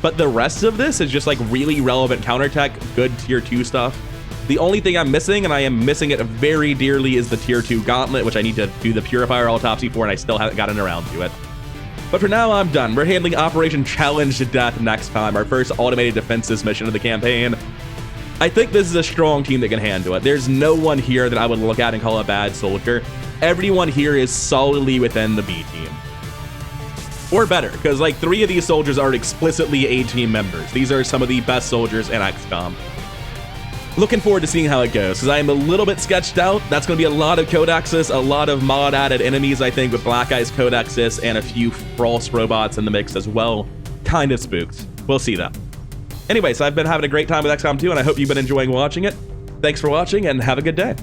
But the rest of this is just like really relevant counterattack, good tier 2 stuff. The only thing I'm missing, and I am missing it very dearly, is the tier 2 Gauntlet, which I need to do the Purifier Autopsy for, and I still haven't gotten around to it. But for now, I'm done. We're handling Operation Challenge to Death next time, our first automated defenses mission of the campaign. I think this is a strong team that can handle it. There's no one here that I would look at and call a bad soldier. Everyone here is solidly within the B team. Or better, because like 3 of these soldiers are explicitly A team members. These are some of the best soldiers in XCOM. Looking forward to seeing how it goes, because I am a little bit sketched out. That's going to be a lot of Codexes, a lot of mod-added enemies, I think, with Black Eyes Codexes, and a few Frost robots in the mix as well. Kind of spooked. We'll see that. Anyways, I've been having a great time with XCOM 2, and I hope you've been enjoying watching it. Thanks for watching, and have a good day.